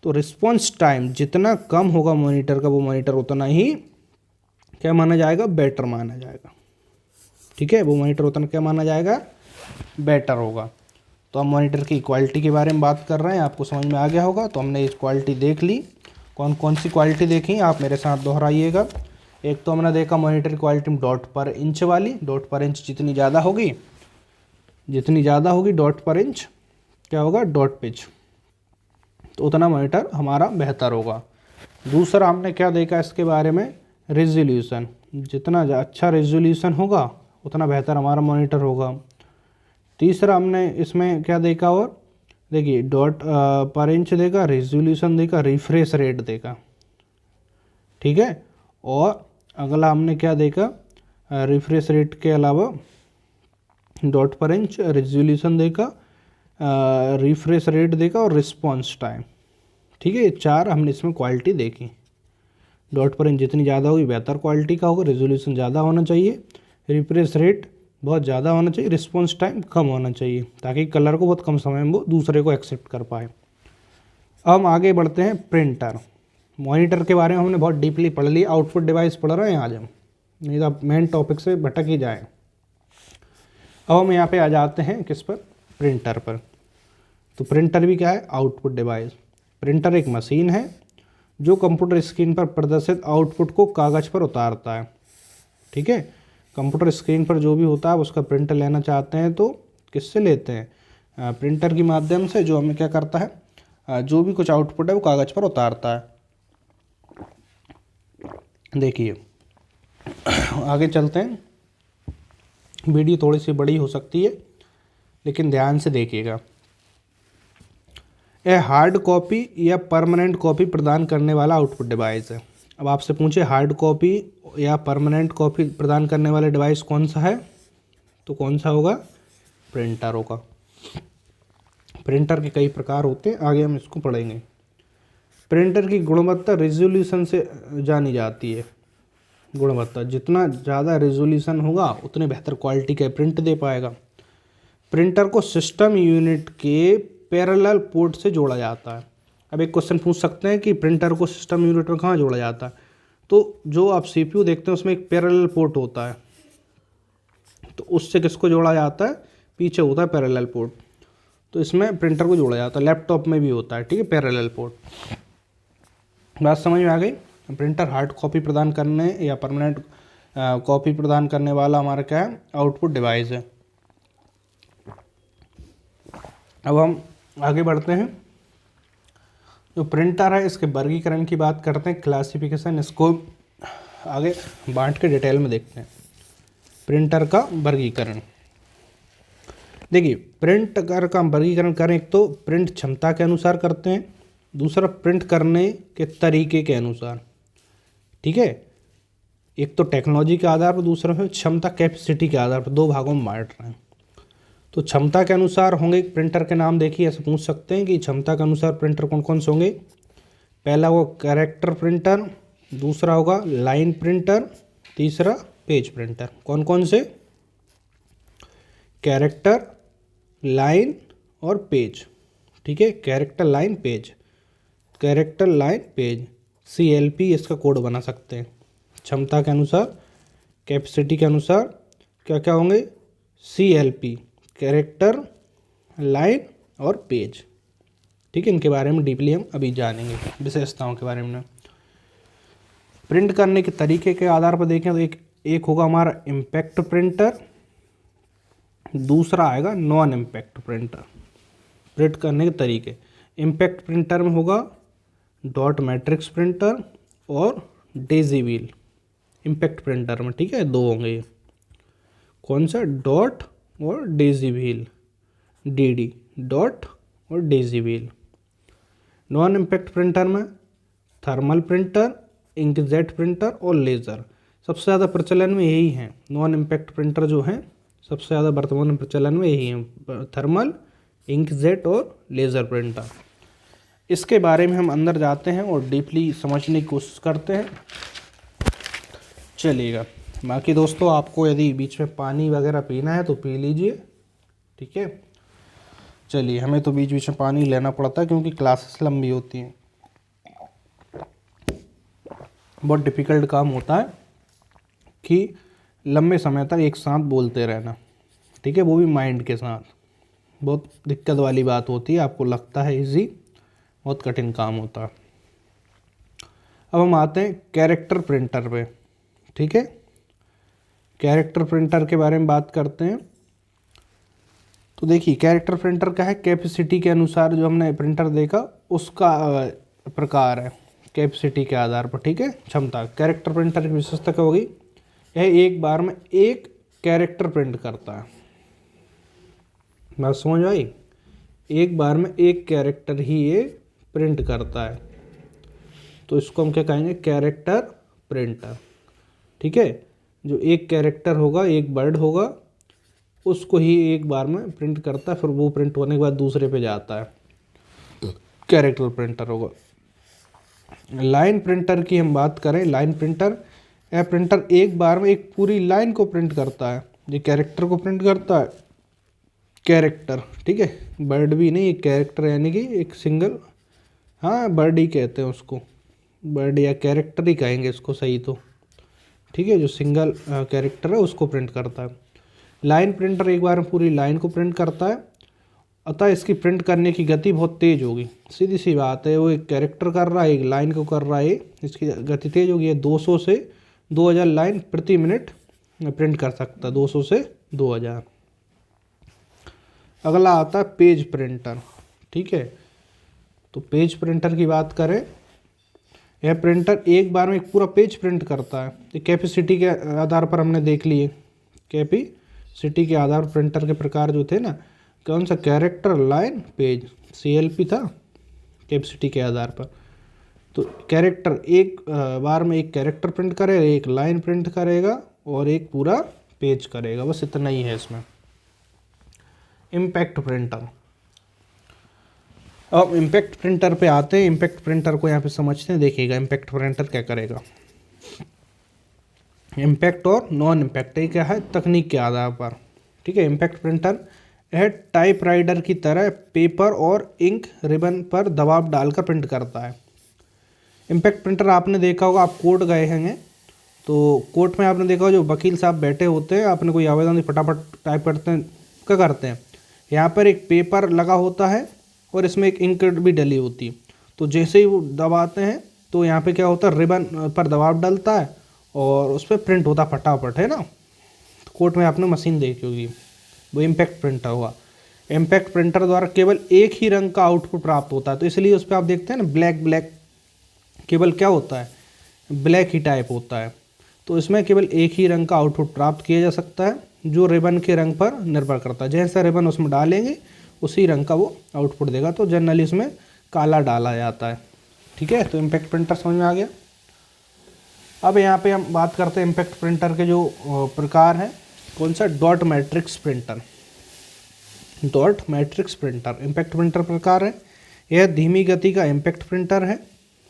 [SPEAKER 1] तो रिस्पॉन्स टाइम जितना कम होगा मॉनिटर का, वो मॉनिटर उतना ही क्या माना जाएगा, बेटर माना जाएगा, ठीक है, वो मॉनिटर उतना क्या माना जाएगा, बेटर होगा। तो हम मॉनिटर की क्वालिटी के बारे में बात कर रहे हैं, आपको समझ में आ गया होगा। तो हमने इस क्वालिटी देख ली, कौन कौन सी क्वालिटी देखी आप मेरे साथ दोहराइएगा। एक तो हमने देखा मॉनिटर क्वालिटी में डॉट पर इंच वाली, डॉट पर इंच जितनी ज़्यादा होगी डॉट पर इंच क्या होगा, डॉट पिच, तो उतना मॉनिटर हमारा बेहतर होगा। दूसरा हमने क्या देखा इसके बारे में, रेजोल्यूशन, जितना अच्छा रेजोल्यूशन होगा उतना बेहतर हमारा मॉनिटर होगा। तीसरा हमने इसमें क्या देखा, और देखिए डॉट पर इंच देखा, रेजोल्यूशन देखा, रिफ्रेश रेट देखा, ठीक है। और अगला हमने क्या देखा, रिफ्रेश रेट के अलावा डॉट पर इंच, रेजोल्यूशन देखा, रिफ्रेश रेट देखा और रिस्पॉन्स टाइम, ठीक है। ये चार हमने इसमें क्वालिटी देखी। डॉट पर इंच जितनी ज़्यादा होगी बेहतर क्वालिटी का होगा, रेजोल्यूशन ज़्यादा होना चाहिए, रिफ्रेश रेट बहुत ज़्यादा होना चाहिए, रिस्पॉन्स टाइम कम होना चाहिए, ताकि कलर को बहुत कम समय में वो दूसरे को एक्सेप्ट कर पाए। अब हम आगे बढ़ते हैं प्रिंटर। मॉनिटर के बारे में हमने बहुत डीपली पढ़ लिया, आउटपुट डिवाइस पढ़ रहे हैं आज हम, नहीं तो आप मेन टॉपिक से भटक ही जाएँ। अब हम यहाँ पे आ जाते हैं किस पर, प्रिंटर पर। तो प्रिंटर भी क्या है, आउटपुट डिवाइस। प्रिंटर एक मशीन है जो कंप्यूटर स्क्रीन पर प्रदर्शित आउटपुट को कागज़ पर उतारता है, ठीक है। कंप्यूटर स्क्रीन पर जो भी होता है उसका प्रिंटर लेना चाहते हैं तो किससे लेते हैं, प्रिंटर के माध्यम से, जो हमें क्या करता है, जो भी कुछ आउटपुट है वो कागज़ पर उतारता है। देखिए आगे चलते हैं, वीडियो थोड़ी सी बड़ी हो सकती है लेकिन ध्यान से देखिएगा। यह हार्ड कॉपी या परमानेंट कॉपी प्रदान करने वाला आउटपुट डिवाइस है। अब आपसे पूछे हार्ड कॉपी या परमानेंट कॉपी प्रदान करने वाला डिवाइस कौन सा है, तो कौन सा होगा, प्रिंटर होगा। प्रिंटर के कई प्रकार होते हैं, आगे हम इसको पढ़ेंगे। प्रिंटर की गुणवत्ता रेजोल्यूशन से जानी जाती है। गुणवत्ता, जितना ज़्यादा रेजोल्यूशन होगा उतने बेहतर क्वालिटी का प्रिंट दे पाएगा। प्रिंटर को सिस्टम यूनिट के पैरेलल पोर्ट से जोड़ा जाता है। अब एक क्वेश्चन पूछ सकते हैं कि प्रिंटर को सिस्टम यूनिट में कहाँ जोड़ा जाता है, तो जो आप सीपीयू देखते हैं उसमें एक पैरेलल पोर्ट होता है, तो उससे किसको जोड़ा जाता है, पीछे होता है पैरेलल पोर्ट, तो इसमें प्रिंटर को जोड़ा जाता है। लैपटॉप में भी होता है, ठीक है, पैरेलल पोर्ट। बात समझ में आ गई। प्रिंटर हार्ड कॉपी प्रदान करने या परमानेंट कॉपी प्रदान करने वाला हमारा क्या है, आउटपुट डिवाइस है। अब हम आगे बढ़ते हैं, जो प्रिंटर है इसके वर्गीकरण की बात करते हैं, क्लासिफिकेशन, इसको आगे बांट के डिटेल में देखते हैं। प्रिंटर का वर्गीकरण, देखिए प्रिंटर का वर्गीकरण करें, एक तो प्रिंट क्षमता के अनुसार करते हैं, दूसरा प्रिंट करने के तरीके के अनुसार, ठीक है। एक तो टेक्नोलॉजी के आधार पर, दूसरा है क्षमता कैपेसिटी के आधार पर, दो भागों में बांट रहे हैं। तो क्षमता के अनुसार होंगे प्रिंटर के नाम, देखिए ऐसे पूछ सकते हैं कि क्षमता के अनुसार प्रिंटर कौन कौन से होंगे। पहला वो कैरेक्टर प्रिंटर, दूसरा होगा लाइन प्रिंटर, तीसरा पेज प्रिंटर। कौन कौन से, कैरेक्टर, लाइन और पेज, ठीक है, character line page, character line page, CLP इसका कोड बना सकते हैं। क्षमता के अनुसार, कैपेसिटी के अनुसार क्या क्या होंगे, CLP, कैरेक्टर, लाइन और पेज, ठीक है। इनके बारे में डीपली हम अभी जानेंगे, विशेषताओं के बारे में। प्रिंट करने के तरीके के आधार पर देखें तो एक होगा हमारा इम्पैक्ट प्रिंटर, दूसरा आएगा नॉन इम्पैक्ट प्रिंटर। प्रिंट करने के तरीके, इम्पैक्ट प्रिंटर में होगा डॉट मैट्रिक्स प्रिंटर और डेजी व्हील। इम्पैक्ट प्रिंटर में, ठीक है, दो होंगे ये, कौन सा, डॉट और डेजी व्हील, DD, डॉट और Daisy wheel. Non impact printer में थर्मल प्रिंटर, इंकजेट प्रिंटर और लेज़र। सबसे ज़्यादा प्रचलन में यही हैं, नॉन इम्पैक्ट प्रिंटर जो हैं सबसे ज़्यादा वर्तमान में प्रचलन में यही हैं, थर्मल, इंकजेट और लेज़र प्रिंटर। इसके बारे में हम अंदर जाते हैं और डीपली समझने की कोशिश करते हैं, चलिएगा। बाकी दोस्तों आपको यदि बीच में पानी वगैरह पीना है तो पी लीजिए, ठीक है। चलिए, हमें तो बीच बीच में पानी लेना पड़ता है क्योंकि क्लासेस लंबी होती हैं, बहुत डिफ़िकल्ट काम होता है कि लंबे समय तक एक साथ बोलते रहना, ठीक है, वो भी माइंड के साथ। बहुत दिक्कत वाली बात होती है, आपको लगता है इजी, बहुत कठिन काम होता है। अब हम आते हैं कैरेक्टर प्रिंटर पे, ठीक है। कैरेक्टर प्रिंटर के बारे में बात करते हैं। तो देखिए कैरेक्टर प्रिंटर का है, कैपेसिटी के अनुसार जो हमने प्रिंटर देखा उसका प्रकार है, कैपेसिटी के आधार पर, ठीक है, क्षमता। कैरेक्टर प्रिंटर की विशेषता क्या होगी, यह एक बार में एक कैरेक्टर प्रिंट करता है। बात समझ आई, एक बार में एक कैरेक्टर ही ये प्रिंट करता है, तो इसको हम क्या कहेंगे, कैरेक्टर प्रिंटर, ठीक है। जो एक कैरेक्टर होगा, एक वर्ड होगा, उसको ही एक बार में प्रिंट करता है, फिर वो प्रिंट होने के बाद दूसरे पे जाता है, कैरेक्टर प्रिंटर होगा। लाइन प्रिंटर की हम बात करें, लाइन प्रिंटर, यह प्रिंटर एक बार में एक पूरी लाइन को प्रिंट करता है। ये कैरेक्टर को प्रिंट करता है, कैरेक्टर, ठीक है, वर्ड भी नहीं, एक कैरेक्टर यानी कि एक सिंगल, हाँ वर्ड ही कहते हैं उसको, वर्ड या कैरेक्टर ही कहेंगे इसको सही तो, ठीक है, जो सिंगल कैरेक्टर है उसको प्रिंट करता है। लाइन प्रिंटर एक बार में पूरी लाइन को प्रिंट करता है, अतः इसकी प्रिंट करने की गति बहुत तेज़ होगी। सीधी सी बात है, वो एक कैरेक्टर कर रहा है, एक लाइन को कर रहा है, इसकी गति तेज़ होगी। 200 से 2000 लाइन प्रति मिनट प्रिंट कर सकता है, 200 से 2000। अगला आता है पेज प्रिंटर, ठीक है। तो पेज प्रिंटर की बात करें, यह प्रिंटर एक बार में एक पूरा पेज प्रिंट करता है। ये कैपेसिटी के आधार पर हमने देख लिए, कैपेसिटी के आधार पर प्रिंटर के प्रकार जो थे ना, कौन सा, कैरेक्टर, लाइन, पेज, CLP था कैपेसिटी के आधार पर। तो कैरेक्टर एक बार में एक कैरेक्टर प्रिंट करेगा, एक लाइन प्रिंट करेगा और एक पूरा पेज करेगा, बस इतना ही है इसमें। इम्पैक्ट प्रिंटर, अब इम्पैक्ट प्रिंटर पे आते हैं। इम्पैक्ट प्रिंटर को यहाँ पे समझते हैं, देखिएगा इम्पैक्ट प्रिंटर क्या करेगा। इम्पैक्ट और नॉन इम्पैक्ट, ये क्या है तकनीक के आधार पर, ठीक है। इम्पैक्ट प्रिंटर यह टाइपराइटर की तरह पेपर और इंक रिबन पर दबाव डालकर प्रिंट करता है। इम्पैक्ट प्रिंटर आपने देखा होगा, आप कोर्ट गए होंगे तो कोर्ट में आपने देखा होगा जो वकील साहब बैठे होते हैं, आपने कोई आवेदन फटाफट टाइप करते हैं, क्या करते हैं, यहाँ पर एक पेपर लगा होता है और इसमें एक इंक भी डली होती है। तो जैसे ही वो दबाते हैं तो यहाँ पे क्या होता है, रिबन पर दबाव डलता है और उस पर प्रिंट होता फटाफट, है ना। तो कोर्ट में आपने मशीन देखी होगी, वो इम्पैक्ट प्रिंटर हुआ। इम्पैक्ट प्रिंटर द्वारा केवल एक ही रंग का आउटपुट प्राप्त होता है, तो इसलिए उस पर आप देखते हैं ना ब्लैक ब्लैक, केवल क्या होता है, ब्लैक ही टाइप होता है। तो इसमें केवल एक ही रंग का आउटपुट प्राप्त किया जा सकता है, जो रिबन के रंग पर निर्भर करता है। जैसा रिबन उसमें डालेंगे उसी रंग का वो आउटपुट देगा। तो जनरली उसमें काला डाला जाता है, ठीक है। तो इम्पैक्ट प्रिंटर समझ में आ गया। अब यहाँ पे हम बात करते हैं इम्पैक्ट प्रिंटर के जो प्रकार हैं, कौन सा, dot matrix printer. Dot matrix printer impact printer प्रकार है। यह धीमी गति का इम्पैक्ट प्रिंटर है,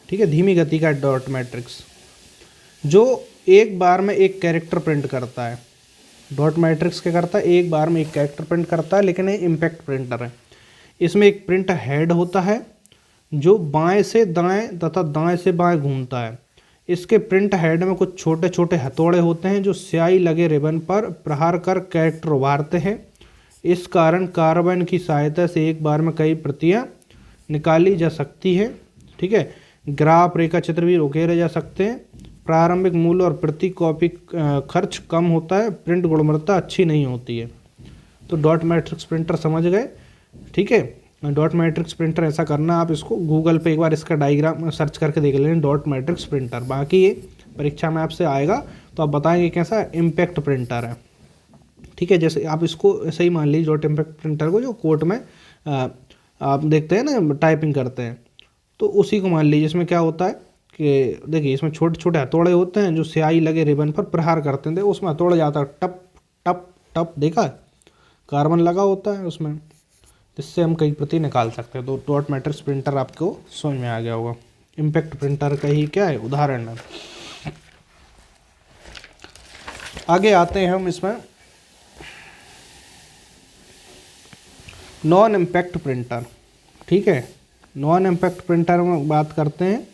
[SPEAKER 1] ठीक है, धीमी गति का डॉट मैट्रिक्स, जो एक बार में एक कैरेक्टर प्रिंट करता है। डॉट मैट्रिक्स क्या करता है, एक बार में एक कैरेक्टर प्रिंट करता है, लेकिन ये इम्पैक्ट प्रिंटर है। इसमें एक प्रिंट हेड होता है जो बाएं से दाएं तथा दाएं से बाएं घूमता है। इसके प्रिंट हेड में कुछ छोटे छोटे हथौड़े होते हैं जो स्याही लगे रिबन पर प्रहार कर कैरेक्टर उभारते हैं। इस कारण कार्बन की सहायता से एक बार में कई प्रतियां निकाली जा सकती है, ठीक है। ग्राफ रेखा चित्र भी उकेरे जा सकते हैं। प्रारंभिक मूल्य और प्रति कॉपी खर्च कम होता है, प्रिंट गुणवत्ता अच्छी नहीं होती है। तो डॉट मैट्रिक्स प्रिंटर समझ गए, ठीक है। डॉट मैट्रिक्स प्रिंटर ऐसा करना, आप इसको गूगल पे एक बार इसका डायग्राम सर्च करके देख लें, डॉट मैट्रिक्स प्रिंटर। बाकी ये परीक्षा में आपसे आएगा तो आप बताएंगे कैसा इम्पैक्ट प्रिंटर है, ठीक है। जैसे आप इसको ऐसे ही मान लीजिए, डॉट इम्पैक्ट प्रिंटर को जो कोर्ट में आप देखते हैं ना टाइपिंग करते हैं, तो उसी को मान लीजिए। इसमें क्या होता है कि देखिए, इसमें छोटे छोटे हथौड़े होते हैं जो स्याही लगे रिबन पर प्रहार करते हैं। उसमें हथौड़ा जाता है टप टप टप, देखा है, कार्बन लगा होता है उसमें, जिससे हम कई प्रति निकाल सकते हैं। तो डॉट मैट्रिक्स प्रिंटर आपको समझ में आ गया होगा। इम्पैक्ट प्रिंटर का ही क्या है उदाहरण है। आगे आते हैं हम इसमें नॉन इम्पैक्ट प्रिंटर, ठीक है। नॉन इम्पैक्ट प्रिंटर में बात करते हैं।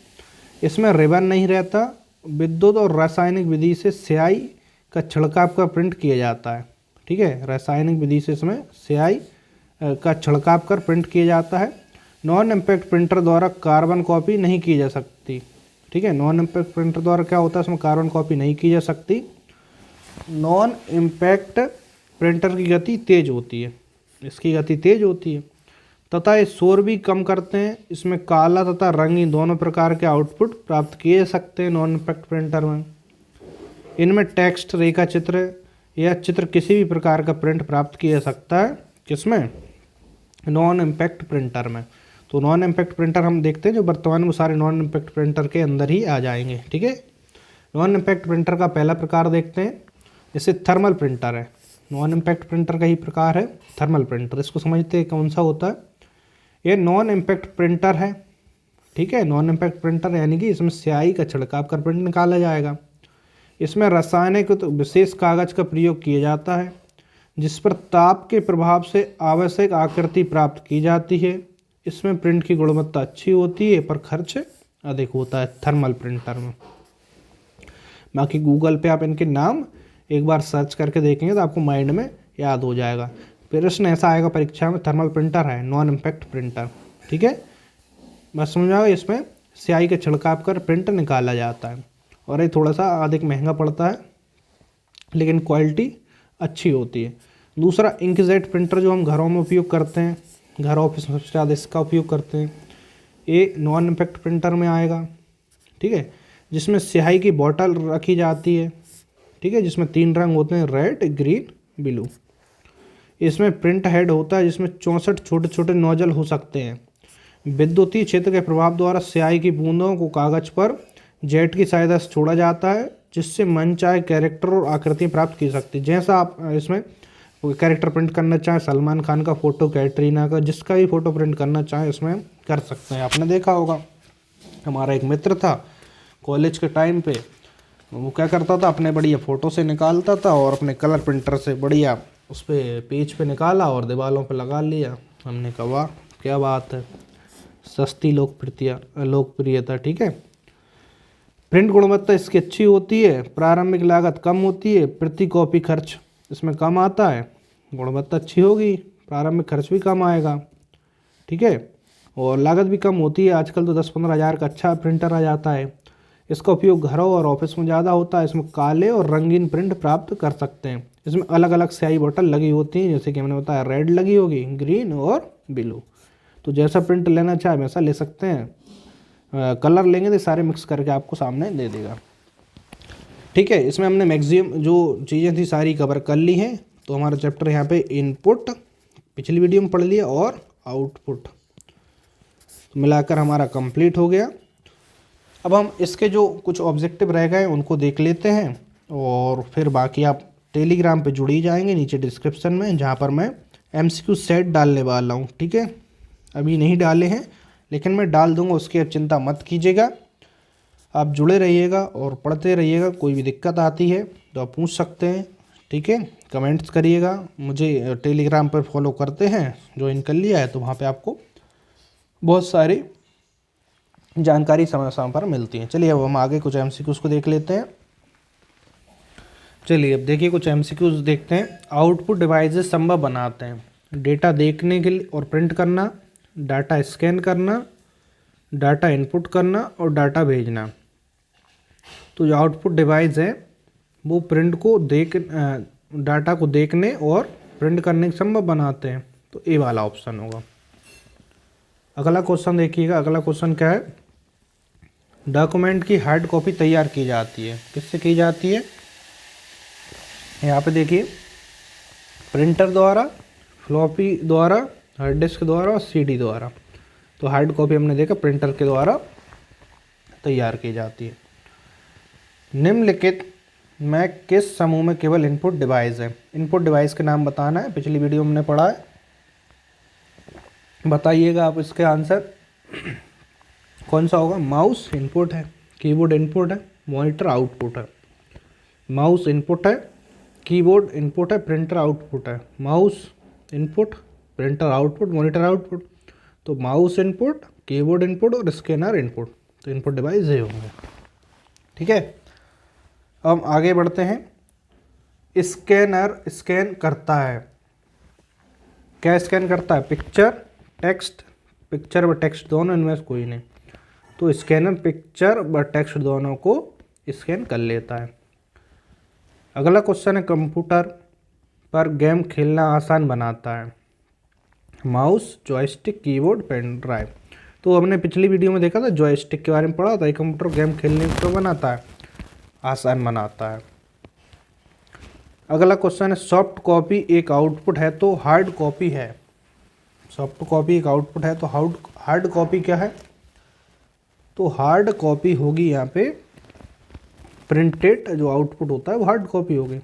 [SPEAKER 1] इसमें रिबन नहीं रहता, विद्युत और रासायनिक विधि से स्याही का छिड़काव का प्रिंट किया जाता है, ठीक है। रासायनिक विधि से इसमें स्याही का छिड़काव कर प्रिंट किया जाता है। नॉन इम्पैक्ट प्रिंटर द्वारा कार्बन कॉपी नहीं की जा सकती, ठीक है। नॉन इम्पैक्ट प्रिंटर द्वारा क्या होता है, इसमें कार्बन कॉपी नहीं की जा सकती। नॉन इम्पैक्ट प्रिंटर की गति तेज होती है, इसकी गति तेज होती है तथा ये शोर भी कम करते हैं। इसमें काला तथा रंगीन दोनों प्रकार के आउटपुट प्राप्त किए जा सकते हैं नॉन इम्पैक्ट प्रिंटर में। इनमें टेक्स्ट, रेखा चित्र या चित्र किसी भी प्रकार का प्रिंट प्राप्त किया जा सकता है, किसमें, नॉन इम्पैक्ट प्रिंटर में। तो नॉन इम्पैक्ट प्रिंटर हम देखते हैं जो वर्तमान में सारे नॉन इम्पैक्ट प्रिंटर के अंदर ही आ जाएंगे, ठीक है। नॉन इम्पैक्ट प्रिंटर का पहला प्रकार देखते हैं, जैसे थर्मल प्रिंटर है। नॉन इम्पैक्ट प्रिंटर का ही प्रकार है थर्मल प्रिंटर। इसको समझते हैं कौन सा होता है। ये नॉन इम्पैक्ट प्रिंटर है, ठीक है। नॉन इम्पैक्ट प्रिंटर यानी कि इसमें स्याही का छिड़काव कर प्रिंट निकाला जाएगा। इसमें रासायनिक तो विशेष कागज का प्रयोग किया जाता है जिस पर ताप के प्रभाव से आवश्यक आकृति प्राप्त की जाती है। इसमें प्रिंट की गुणवत्ता अच्छी होती है पर खर्च अधिक होता है थर्मल प्रिंटर में। बाकी गूगल पे आप इनके नाम एक बार सर्च करके देखेंगे तो आपको माइंड में याद हो जाएगा। प्रश्न ऐसा आएगा परीक्षा में, थर्मल प्रिंटर है नॉन इम्पैक्ट प्रिंटर, ठीक है। बस समझ आओ, इसमें स्याही के छिड़काव कर प्रिंट निकाला जाता है और ये थोड़ा सा अधिक महंगा पड़ता है लेकिन क्वालिटी अच्छी होती है। दूसरा इंकजेट प्रिंटर जो हम घरों में उपयोग करते हैं, घर ऑफिस में सबसे ज़्यादा इसका उपयोग करते हैं, ये नॉन इम्पैक्ट प्रिंटर में आएगा, ठीक है। जिसमें स्याही की बोतल रखी जाती है, ठीक है, जिसमें 3 रंग होते हैं, रेड, ग्रीन, ब्लू। इसमें प्रिंट हेड होता है जिसमें 64 छोटे छोटे नोजल हो सकते हैं। विद्युतीय क्षेत्र के प्रभाव द्वारा स्याही की बूंदों को कागज पर जेट की सहायता से छोड़ा जाता है जिससे मनचाहे कैरेक्टर और आकृतियाँ प्राप्त की सकती है। जैसा आप इसमें कैरेक्टर प्रिंट करना चाहें, सलमान खान का फ़ोटो, कैटरीना का, जिसका भी फ़ोटो प्रिंट करना चाहें इसमें कर सकते हैं। आपने देखा होगा, हमारा एक मित्र था कॉलेज के टाइम पे, वो क्या करता था, अपने बढ़िया फ़ोटो से निकालता था और अपने कलर प्रिंटर से बढ़िया उस पर पेज पे निकाला और दीवारों पे लगा लिया। हमने कहा वाह क्या बात है, सस्ती लोकप्रियता। ठीक है। प्रिंट गुणवत्ता इसकी अच्छी होती है, प्रारंभिक लागत कम होती है, प्रति कॉपी खर्च इसमें कम आता है। गुणवत्ता अच्छी होगी, प्रारंभिक खर्च भी कम आएगा। ठीक है। और लागत भी कम होती है, आजकल तो 10-15 हज़ार का अच्छा प्रिंटर आ जाता है। इसका उपयोग घरों और ऑफिस में ज़्यादा होता है। इसमें काले और रंगीन प्रिंट प्राप्त कर सकते हैं। इसमें अलग अलग स्याही बोतल लगी होती हैं, जैसे कि मैंने बताया रेड लगी होगी, ग्रीन और ब्लू। तो जैसा प्रिंट लेना चाहे वैसा ले सकते हैं। कलर लेंगे तो सारे मिक्स करके आपको सामने दे देगा। ठीक है। इसमें हमने मैक्सिमम जो चीज़ें थी सारी कवर कर ली हैं। तो हमारा चैप्टर यहाँ पे इनपुट पिछली वीडियो में पढ़ लिया और आउटपुट मिलाकर हमारा कंप्लीट हो गया। अब हम इसके जो कुछ ऑब्जेक्टिव रह गए उनको देख लेते हैं और फिर बाकी आप टेलीग्राम पे जुड़ ही जाएंगे नीचे डिस्क्रिप्शन में, जहाँ पर मैं MCQ सेट डालने वाला हूँ। ठीक है। अभी नहीं डाले हैं लेकिन मैं डाल दूँगा, उसकी अब चिंता मत कीजिएगा। आप जुड़े रहिएगा और पढ़ते रहिएगा। कोई भी दिक्कत आती है तो आप पूछ सकते हैं। ठीक है। कमेंट्स करिएगा। मुझे टेलीग्राम पर फॉलो करते हैं, ज्वाइन कर लिया है तो वहाँ पे आपको बहुत सारी जानकारी समय समय पर मिलती है। चलिए अब हम आगे कुछ MCQs को देख लेते हैं। चलिए अब देखिए कुछ MCQs देखते हैं। आउटपुट डिवाइसेस संभव बनाते हैं डेटा देखने के लिए और प्रिंट करना, डाटा स्कैन करना, डाटा इनपुट करना और डाटा भेजना। तो जो आउटपुट डिवाइस है वो डाटा को देखने और प्रिंट करने के संभव बनाते हैं। तो ए वाला ऑप्शन होगा। अगला क्वेश्चन देखिएगा। अगला क्वेश्चन क्या है, डॉक्यूमेंट की हार्ड कॉपी तैयार की जाती है। किससे की जाती है? यहाँ पे देखिए, प्रिंटर द्वारा, फ्लॉपी द्वारा, हार्ड डिस्क द्वारा और CD द्वारा। तो हार्ड कॉपी हमने देखा प्रिंटर के द्वारा तैयार की जाती है। निम्नलिखित में किस समूह में केवल इनपुट डिवाइस है? इनपुट डिवाइस के नाम बताना है, पिछली वीडियो में हमने पढ़ा है। बताइएगा आप इसके आंसर कौन सा होगा। माउस इनपुट है, कीबोर्ड इनपुट है, मॉनिटर आउटपुट है। माउस इनपुट है, कीबोर्ड इनपुट है, प्रिंटर आउटपुट है। Mouse input, printer output, monitor output. तो माउस इनपुट, कीबोर्ड इनपुट और स्कैनर इनपुट। तो इनपुट डिवाइस ये होंगे। ठीक है। अब हम आगे बढ़ते हैं। स्कैनर स्कैन करता है, क्या स्कैन करता है? Picture, text. पिक्चर व टेक्स्ट दोनों, इनमें से कोई नहीं। तो स्कैनर पिक्चर व टेक्स्ट दोनों को स्कैन कर लेता है। अगला क्वेश्चन है, कंप्यूटर पर गेम खेलना आसान बनाता है। Mouse, joystick, keyboard, pen drive. तो हमने पिछली वीडियो में देखा था, जॉयस्टिक के बारे में पढ़ा था। कंप्यूटर गेम खेलने को बनाता है, आसान बनाता है। अगला क्वेश्चन है, सॉफ्ट कॉपी एक आउटपुट है तो हार्ड कॉपी है। सॉफ्ट कॉपी एक आउटपुट है तो हार्ड कॉपी क्या है? तो हार्ड कॉपी होगी यहाँ पे प्रिंटेड, जो आउटपुट होता है वो हार्ड कॉपी होगी।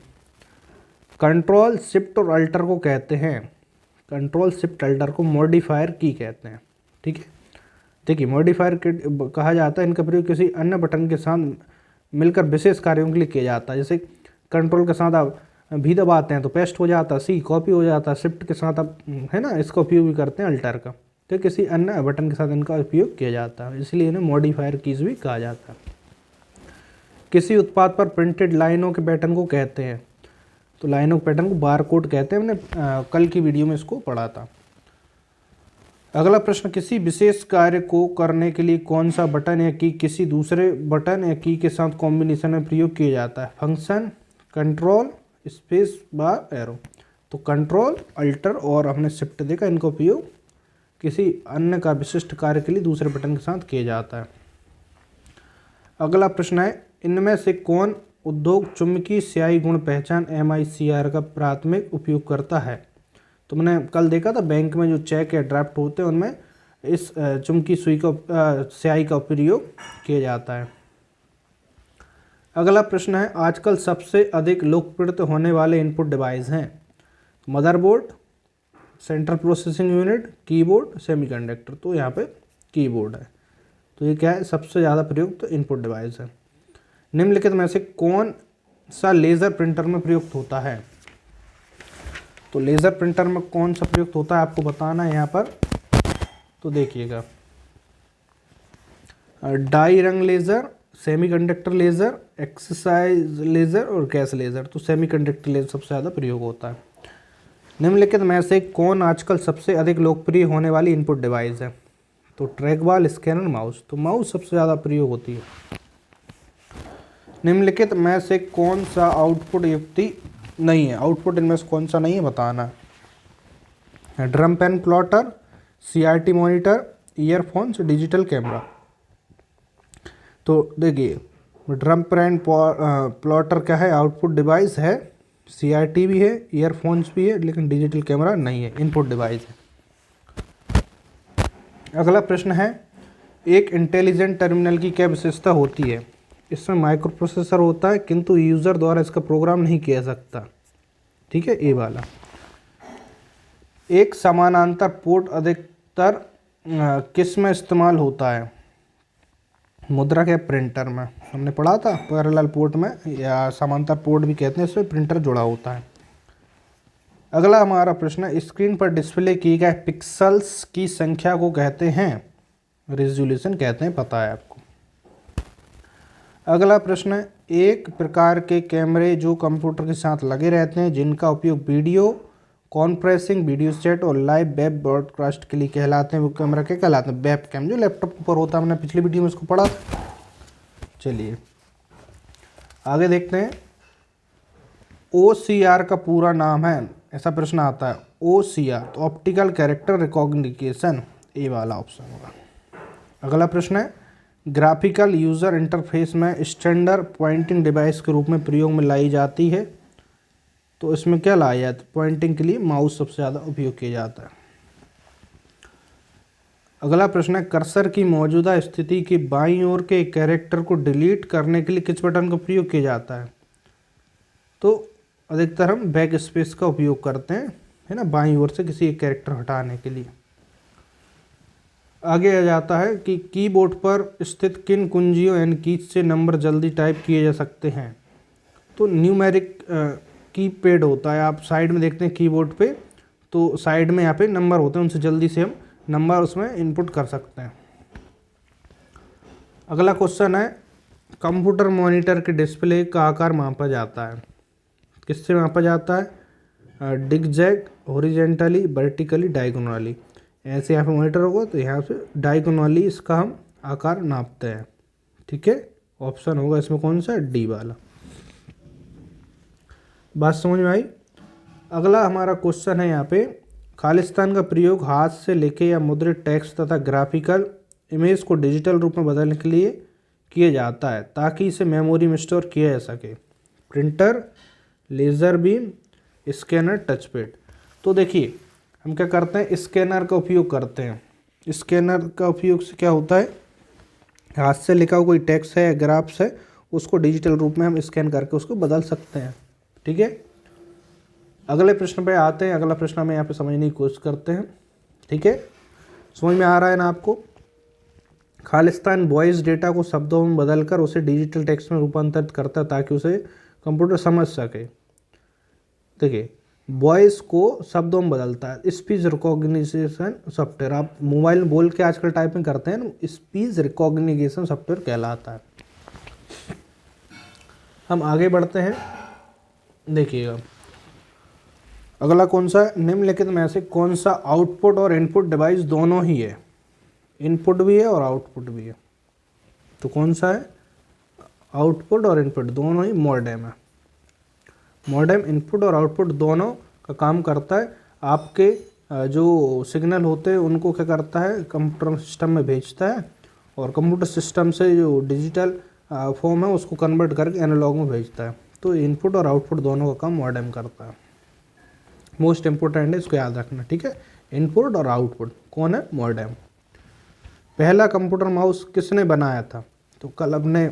[SPEAKER 1] कंट्रोल शिफ्ट और अल्टर को कहते हैं, कंट्रोल शिफ्ट अल्टर को मॉडिफायर की कहते हैं। ठीक है। देखिए, मॉडिफायर कहा जाता है, इनका प्रयोग किसी अन्य बटन के साथ मिलकर विशेष कार्यों के लिए किया जाता है। जैसे कंट्रोल के साथ आप भी दबाते हैं तो पेस्ट हो जाता है, C कॉपी हो जाता है। शिफ्ट के साथ आप, है ना, इसका उपयोग भी करते हैं अल्टर का। तो किसी अन्य बटन के साथ इनका उपयोग किया जाता है, इसलिए इन्हें मॉडिफायर कीज भी कहा जाता है। किसी उत्पाद पर प्रिंटेड लाइनों के पैटर्न को कहते हैं। तो लाइनों के पैटर्न को बार कोड कहते हैं। हमने कल की वीडियो में इसको पढ़ा था। अगला प्रश्न, किसी विशेष कार्य को करने के लिए कौन सा बटन या की किसी दूसरे बटन या की के साथ कॉम्बिनेशन में प्रयोग किया जाता है? Function, control, space bar, arrow. तो कंट्रोल, अल्टर और हमने शिफ्ट देखा, इनका उपयोग किसी अन्य का विशिष्ट कार्य के लिए दूसरे बटन के साथ किया जाता है। अगला प्रश्न है, इनमें से कौन उद्योग चुंबकीय स्याही गुण पहचान MICR का प्राथमिक उपयोग करता है? तो मैंने कल देखा था, बैंक में जो चेक या ड्राफ्ट होते हैं उनमें इस चुंबकीय स्याही का प्रयोग किया जाता है। अगला प्रश्न है, आजकल सबसे अधिक लोकप्रिय होने वाले इनपुट डिवाइस हैं। Motherboard, central processing unit, keyboard, semiconductor. तो यहाँ पे कीबोर्ड है। तो ये क्या है? सबसे ज़्यादा प्रयुक्त इनपुट डिवाइस है। निम्नलिखित में से कौन सा लेज़र प्रिंटर में प्रयुक्त होता है? तो लेज़र प्रिंटर में कौन सा प्रयुक्त होता है आपको बताना है यहाँ पर। तो देखिएगा, डाई रंग laser, semiconductor laser, exercise laser और गैस लेज़र। तो सेमीकंडक्टर लेज़र सबसे ज़्यादा प्रयोग होता है। निम्नलिखित में से कौन आजकल सबसे अधिक लोकप्रिय होने वाली इनपुट डिवाइस है? तो ट्रैक बॉल, स्कैनर, माउस। तो माउस सबसे ज़्यादा प्रयोग होती है। निम्नलिखित में से कौन सा आउटपुट युक्ति नहीं है? आउटपुट इनमें से कौन सा नहीं है बताना है। Drum pen plotter, CRT monitor, earphones, digital camera. तो देखिए, ड्रम पेन प्लॉटर क्या है? आउटपुट डिवाइस है। CRT भी है, ईयरफोन्स भी है, लेकिन डिजिटल कैमरा नहीं है, इनपुट डिवाइस है। अगला प्रश्न है, एक इंटेलिजेंट टर्मिनल की क्या विशेषता होती है? इसमें माइक्रो प्रोसेसर होता है, किंतु यूज़र द्वारा इसका प्रोग्राम नहीं किया सकता। ठीक है, ये वाला। एक समानांतर पोर्ट अधिकतर किस में इस्तेमाल होता है? मुद्रक या प्रिंटर में। हमने पढ़ा था पैरेलल पोर्ट में, या समांतर पोर्ट भी कहते हैं, इसमें प्रिंटर जुड़ा होता है। अगला हमारा प्रश्न है, स्क्रीन पर डिस्प्ले किए गए पिक्सल्स की संख्या को कहते हैं? रेजोल्यूशन कहते हैं, पता है आपको। अगला प्रश्न है, एक प्रकार के कैमरे जो कंप्यूटर के साथ लगे रहते हैं, जिनका उपयोग वीडियो कॉन्फ्रेंसिंग, वीडियो चैट और लाइव वेब ब्रॉडकास्ट के लिए कहलाते हैं, वो कैमरा क्या कहलाते हैं? वेब कैम, जो लैपटॉप के ऊपर होता है। हमने पिछली वीडियो में इसको पढ़ा था। चलिए आगे देखते हैं। OCR का पूरा नाम है, ऐसा प्रश्न आता है। OCR तो ऑप्टिकल कैरेक्टर रिकॉग्निशन, ये वाला ऑप्शन होगा। अगला प्रश्न है, ग्राफिकल यूज़र इंटरफेस में स्टैंडर्ड पॉइंटिंग डिवाइस के रूप में प्रयोग में लाई जाती है। तो इसमें क्या लाया जाता है? पॉइंटिंग के लिए माउस सबसे ज़्यादा उपयोग किया जाता है। अगला प्रश्न है, कर्सर की मौजूदा स्थिति के बाईं ओर के कैरेक्टर को डिलीट करने के लिए किस बटन का प्रयोग किया जाता है? तो अधिकतर हम बैक स्पेस का उपयोग करते हैं, है ना, बाईं ओर से किसी एक कैरेक्टर हटाने के लिए। आगे आ जाता है कि कीबोर्ड पर स्थित किन कुंजियों एंड कीज से नंबर जल्दी टाइप किए जा सकते हैं? तो न्यूमेरिक कीपैड होता है, आप साइड में देखते हैं कीबोर्ड पे, तो साइड में यहाँ पे नंबर होते हैं, उनसे जल्दी से हम नंबर उसमें इनपुट कर सकते हैं। अगला क्वेश्चन है, कंप्यूटर मॉनिटर के डिस्प्ले का आकार मापा जाता है? किससे मापा जाता है? डिगजैग, हॉरिजेंटली, वर्टिकली, डायगोनली। ऐसे यहाँ पे मॉनिटर होगा तो यहाँ से डायगोनली इसका हम आकार नापते हैं। ठीक है, ऑप्शन होगा इसमें कौन सा? डी वाला। बात समझ में आई? अगला हमारा क्वेश्चन है यहाँ पे, खालिस्तान का प्रयोग हाथ से लिखे या मुद्रित टेक्स्ट तथा ग्राफिकल इमेज को डिजिटल रूप में बदलने के लिए किया जाता है, ताकि इसे मेमोरी में स्टोर किया जा सके। Printer, laser beam, scanner, touchpad. तो देखिए, हम क्या करते हैं? स्कैनर का उपयोग करते हैं। स्कैनर का उपयोग से क्या होता है? हाथ से लिखा हुआ कोई टेक्स्ट है, ग्राफ्स है, उसको डिजिटल रूप में हम स्कैन करके उसको बदल सकते हैं। ठीक है, अगले प्रश्न पे आते हैं। अगला प्रश्न हमें यहाँ पे समझने की कोशिश करते हैं। ठीक है, समझ में आ रहा है ना आपको? खालिस्तान वॉइस डेटा को शब्दों में बदलकर उसे डिजिटल टेक्स्ट में रूपांतरित करता है, ताकि उसे कंप्यूटर समझ सके। देखिए, वॉइस को शब्दों में बदलता है, स्पीच रिकॉग्निशन सॉफ्टवेयर। आप मोबाइल में बोल के आजकल टाइपिंग करते हैं ना, स्पीच रिकॉग्निशन सॉफ्टवेयर कहलाता है। हम आगे बढ़ते हैं, देखिएगा अगला कौन सा है? निम्नलिखित में से कौन सा आउटपुट और इनपुट डिवाइस दोनों ही है? इनपुट भी है और आउटपुट भी है। तो कौन सा है? आउटपुट और इनपुट दोनों ही मॉडेम है। मॉडेम इनपुट और आउटपुट दोनों का काम करता है। आपके जो सिग्नल होते हैं उनको क्या करता है? कंप्यूटर सिस्टम में भेजता है, और कंप्यूटर सिस्टम से जो डिजिटल फॉर्म है उसको कन्वर्ट करके एनालॉग में भेजता है। तो इनपुट और आउटपुट दोनों का काम मॉडेम करता है। मोस्ट इम्पोर्टेंट है, इसको याद रखना। ठीक है, इनपुट और आउटपुट कौन है? मॉडेम। पहला कंप्यूटर माउस किसने बनाया था? तो कल हमने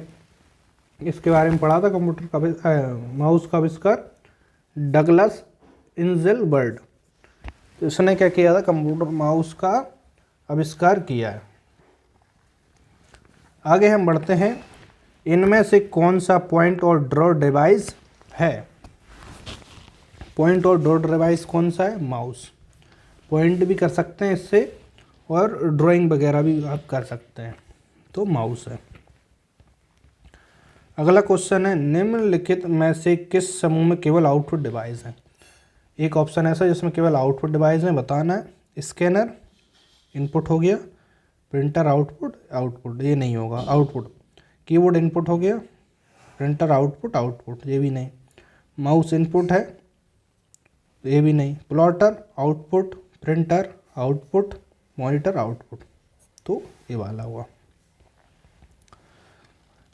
[SPEAKER 1] इसके बारे में पढ़ा था, कंप्यूटर का माउस का आविष्कार डगलस इंजेलबर्ट। तो इसने क्या किया था? कंप्यूटर माउस का आविष्कार किया है। आगे हम बढ़ते हैं, इनमें से कौन सा पॉइंट और ड्रॉ डिवाइस है? पॉइंट और ड्रॉ डिवाइस कौन सा है? माउस। पॉइंट भी कर सकते हैं इससे और ड्राइंग वगैरह भी आप कर सकते हैं, तो माउस है। अगला क्वेश्चन है, निम्नलिखित में से किस समूह में केवल आउटपुट डिवाइस है? एक ऑप्शन ऐसा है जिसमें केवल आउटपुट डिवाइस है, बताना है। स्कैनर इनपुट हो गया, प्रिंटर आउटपुट ये नहीं होगा, आउटपुट। कीबोर्ड इनपुट हो गया, प्रिंटर आउटपुट ये भी नहीं। माउस इनपुट है, ये भी नहीं। Plotter output, printer output, monitor output, तो ये वाला हुआ।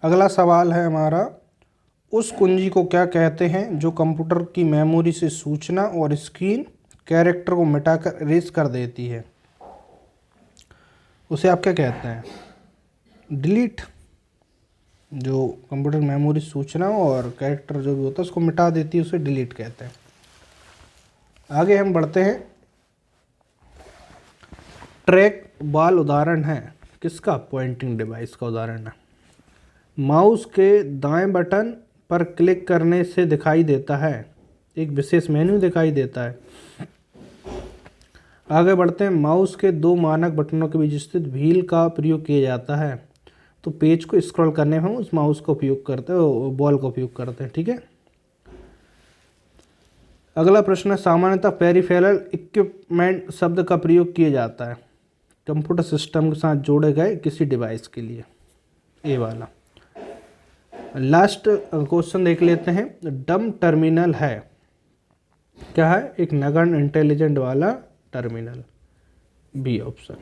[SPEAKER 1] अगला सवाल है हमारा, उस कुंजी को क्या कहते हैं जो कंप्यूटर की मेमोरी से सूचना और स्क्रीन कैरेक्टर को मिटाकर इरेज कर देती है? उसे आप क्या कहते हैं? डिलीट। जो कंप्यूटर मेमोरी सूचना और कैरेक्टर जो भी होता है उसको मिटा देती है उसे डिलीट कहते हैं। आगे हम बढ़ते हैं। ट्रैक बॉल उदाहरण है किसका? पॉइंटिंग डिवाइस का उदाहरण है। माउस के दाएं बटन पर क्लिक करने से दिखाई देता है, एक विशेष मेन्यू दिखाई देता है। आगे बढ़ते हैं। माउस के दो मानक बटनों के बीच स्थित व्हील का प्रयोग किया जाता है, तो पेज को स्क्रॉल करने में हम उस माउस का उपयोग करते हैं, बॉल का उपयोग करते हैं, ठीक है। अगला प्रश्न है, सामान्यतः पेरिफेरल इक्विपमेंट शब्द का प्रयोग किया जाता है कंप्यूटर सिस्टम के साथ जोड़े गए किसी डिवाइस के लिए, ये वाला। लास्ट क्वेश्चन देख लेते हैं। डम टर्मिनल है, क्या है? एक नगण्य इंटेलिजेंट वाला टर्मिनल, बी ऑप्शन।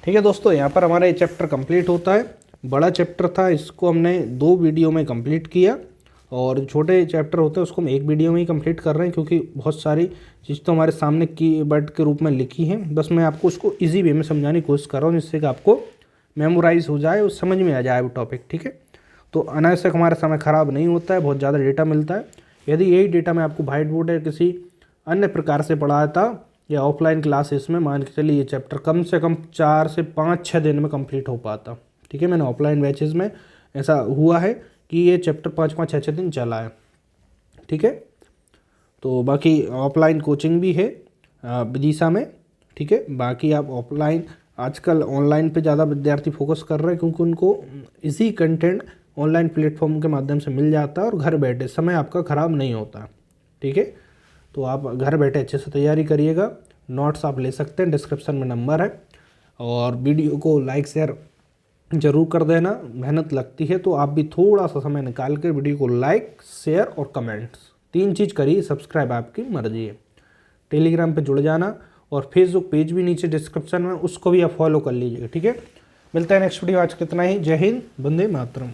[SPEAKER 1] ठीक है दोस्तों, यहाँ पर हमारा ये चैप्टर कंप्लीट होता है। बड़ा चैप्टर था, इसको हमने 2 वीडियो में कंप्लीट किया, और छोटे चैप्टर होते हैं उसको हम 1 वीडियो में ही कंप्लीट कर रहे हैं, क्योंकि बहुत सारी चीज़ तो हमारे सामने कीवर्ड के रूप में लिखी है। बस मैं आपको उसको ईजी वे में समझाने की कोशिश कर रहा हूँ, जिससे कि आपको मेमोराइज हो जाए और समझ में आ जाए वो टॉपिक, ठीक है। तो अनावश्यक हमारा समय ख़राब नहीं होता है, बहुत ज़्यादा डेटा मिलता है। यदि यही डेटा मैं आपको व्हाइट बोर्ड या किसी अन्य प्रकार से पढ़ाता या ऑफलाइन क्लासेस में, मान के चलिए ये चैप्टर कम से कम 4 से 5-6 दिन में कंप्लीट हो पाता, ठीक है। मैंने ऑफलाइन बैचेज़ में ऐसा हुआ है कि ये चैप्टर 5-5, 6-6 दिन चला है, ठीक है। तो बाकी ऑफलाइन कोचिंग भी है विदिशा में, ठीक है। बाकी आप ऑफलाइन, आजकल ऑनलाइन पे ज़्यादा विद्यार्थी फोकस कर रहे हैं, क्योंकि उनको इसी कंटेंट ऑनलाइन प्लेटफॉर्म के माध्यम से मिल जाता है और घर बैठे, समय आपका ख़राब नहीं होता, ठीक है। तो आप घर बैठे अच्छे से तैयारी करिएगा। नोट्स आप ले सकते हैं, डिस्क्रिप्शन में नंबर है। और वीडियो को लाइक शेयर ज़रूर कर देना, मेहनत लगती है, तो आप भी थोड़ा सा समय निकाल कर वीडियो को लाइक, शेयर और कमेंट्स 3 चीज़ करिए। सब्सक्राइब आपकी मर्जी है। टेलीग्राम पे जुड़ जाना, और फेसबुक पेज भी नीचे डिस्क्रिप्शन में, उसको भी आप फॉलो कर लीजिएगा, ठीक है। मिलते हैं नेक्स्ट वीडियो। आज कितना ही। जय हिंद, वंदे मातरम।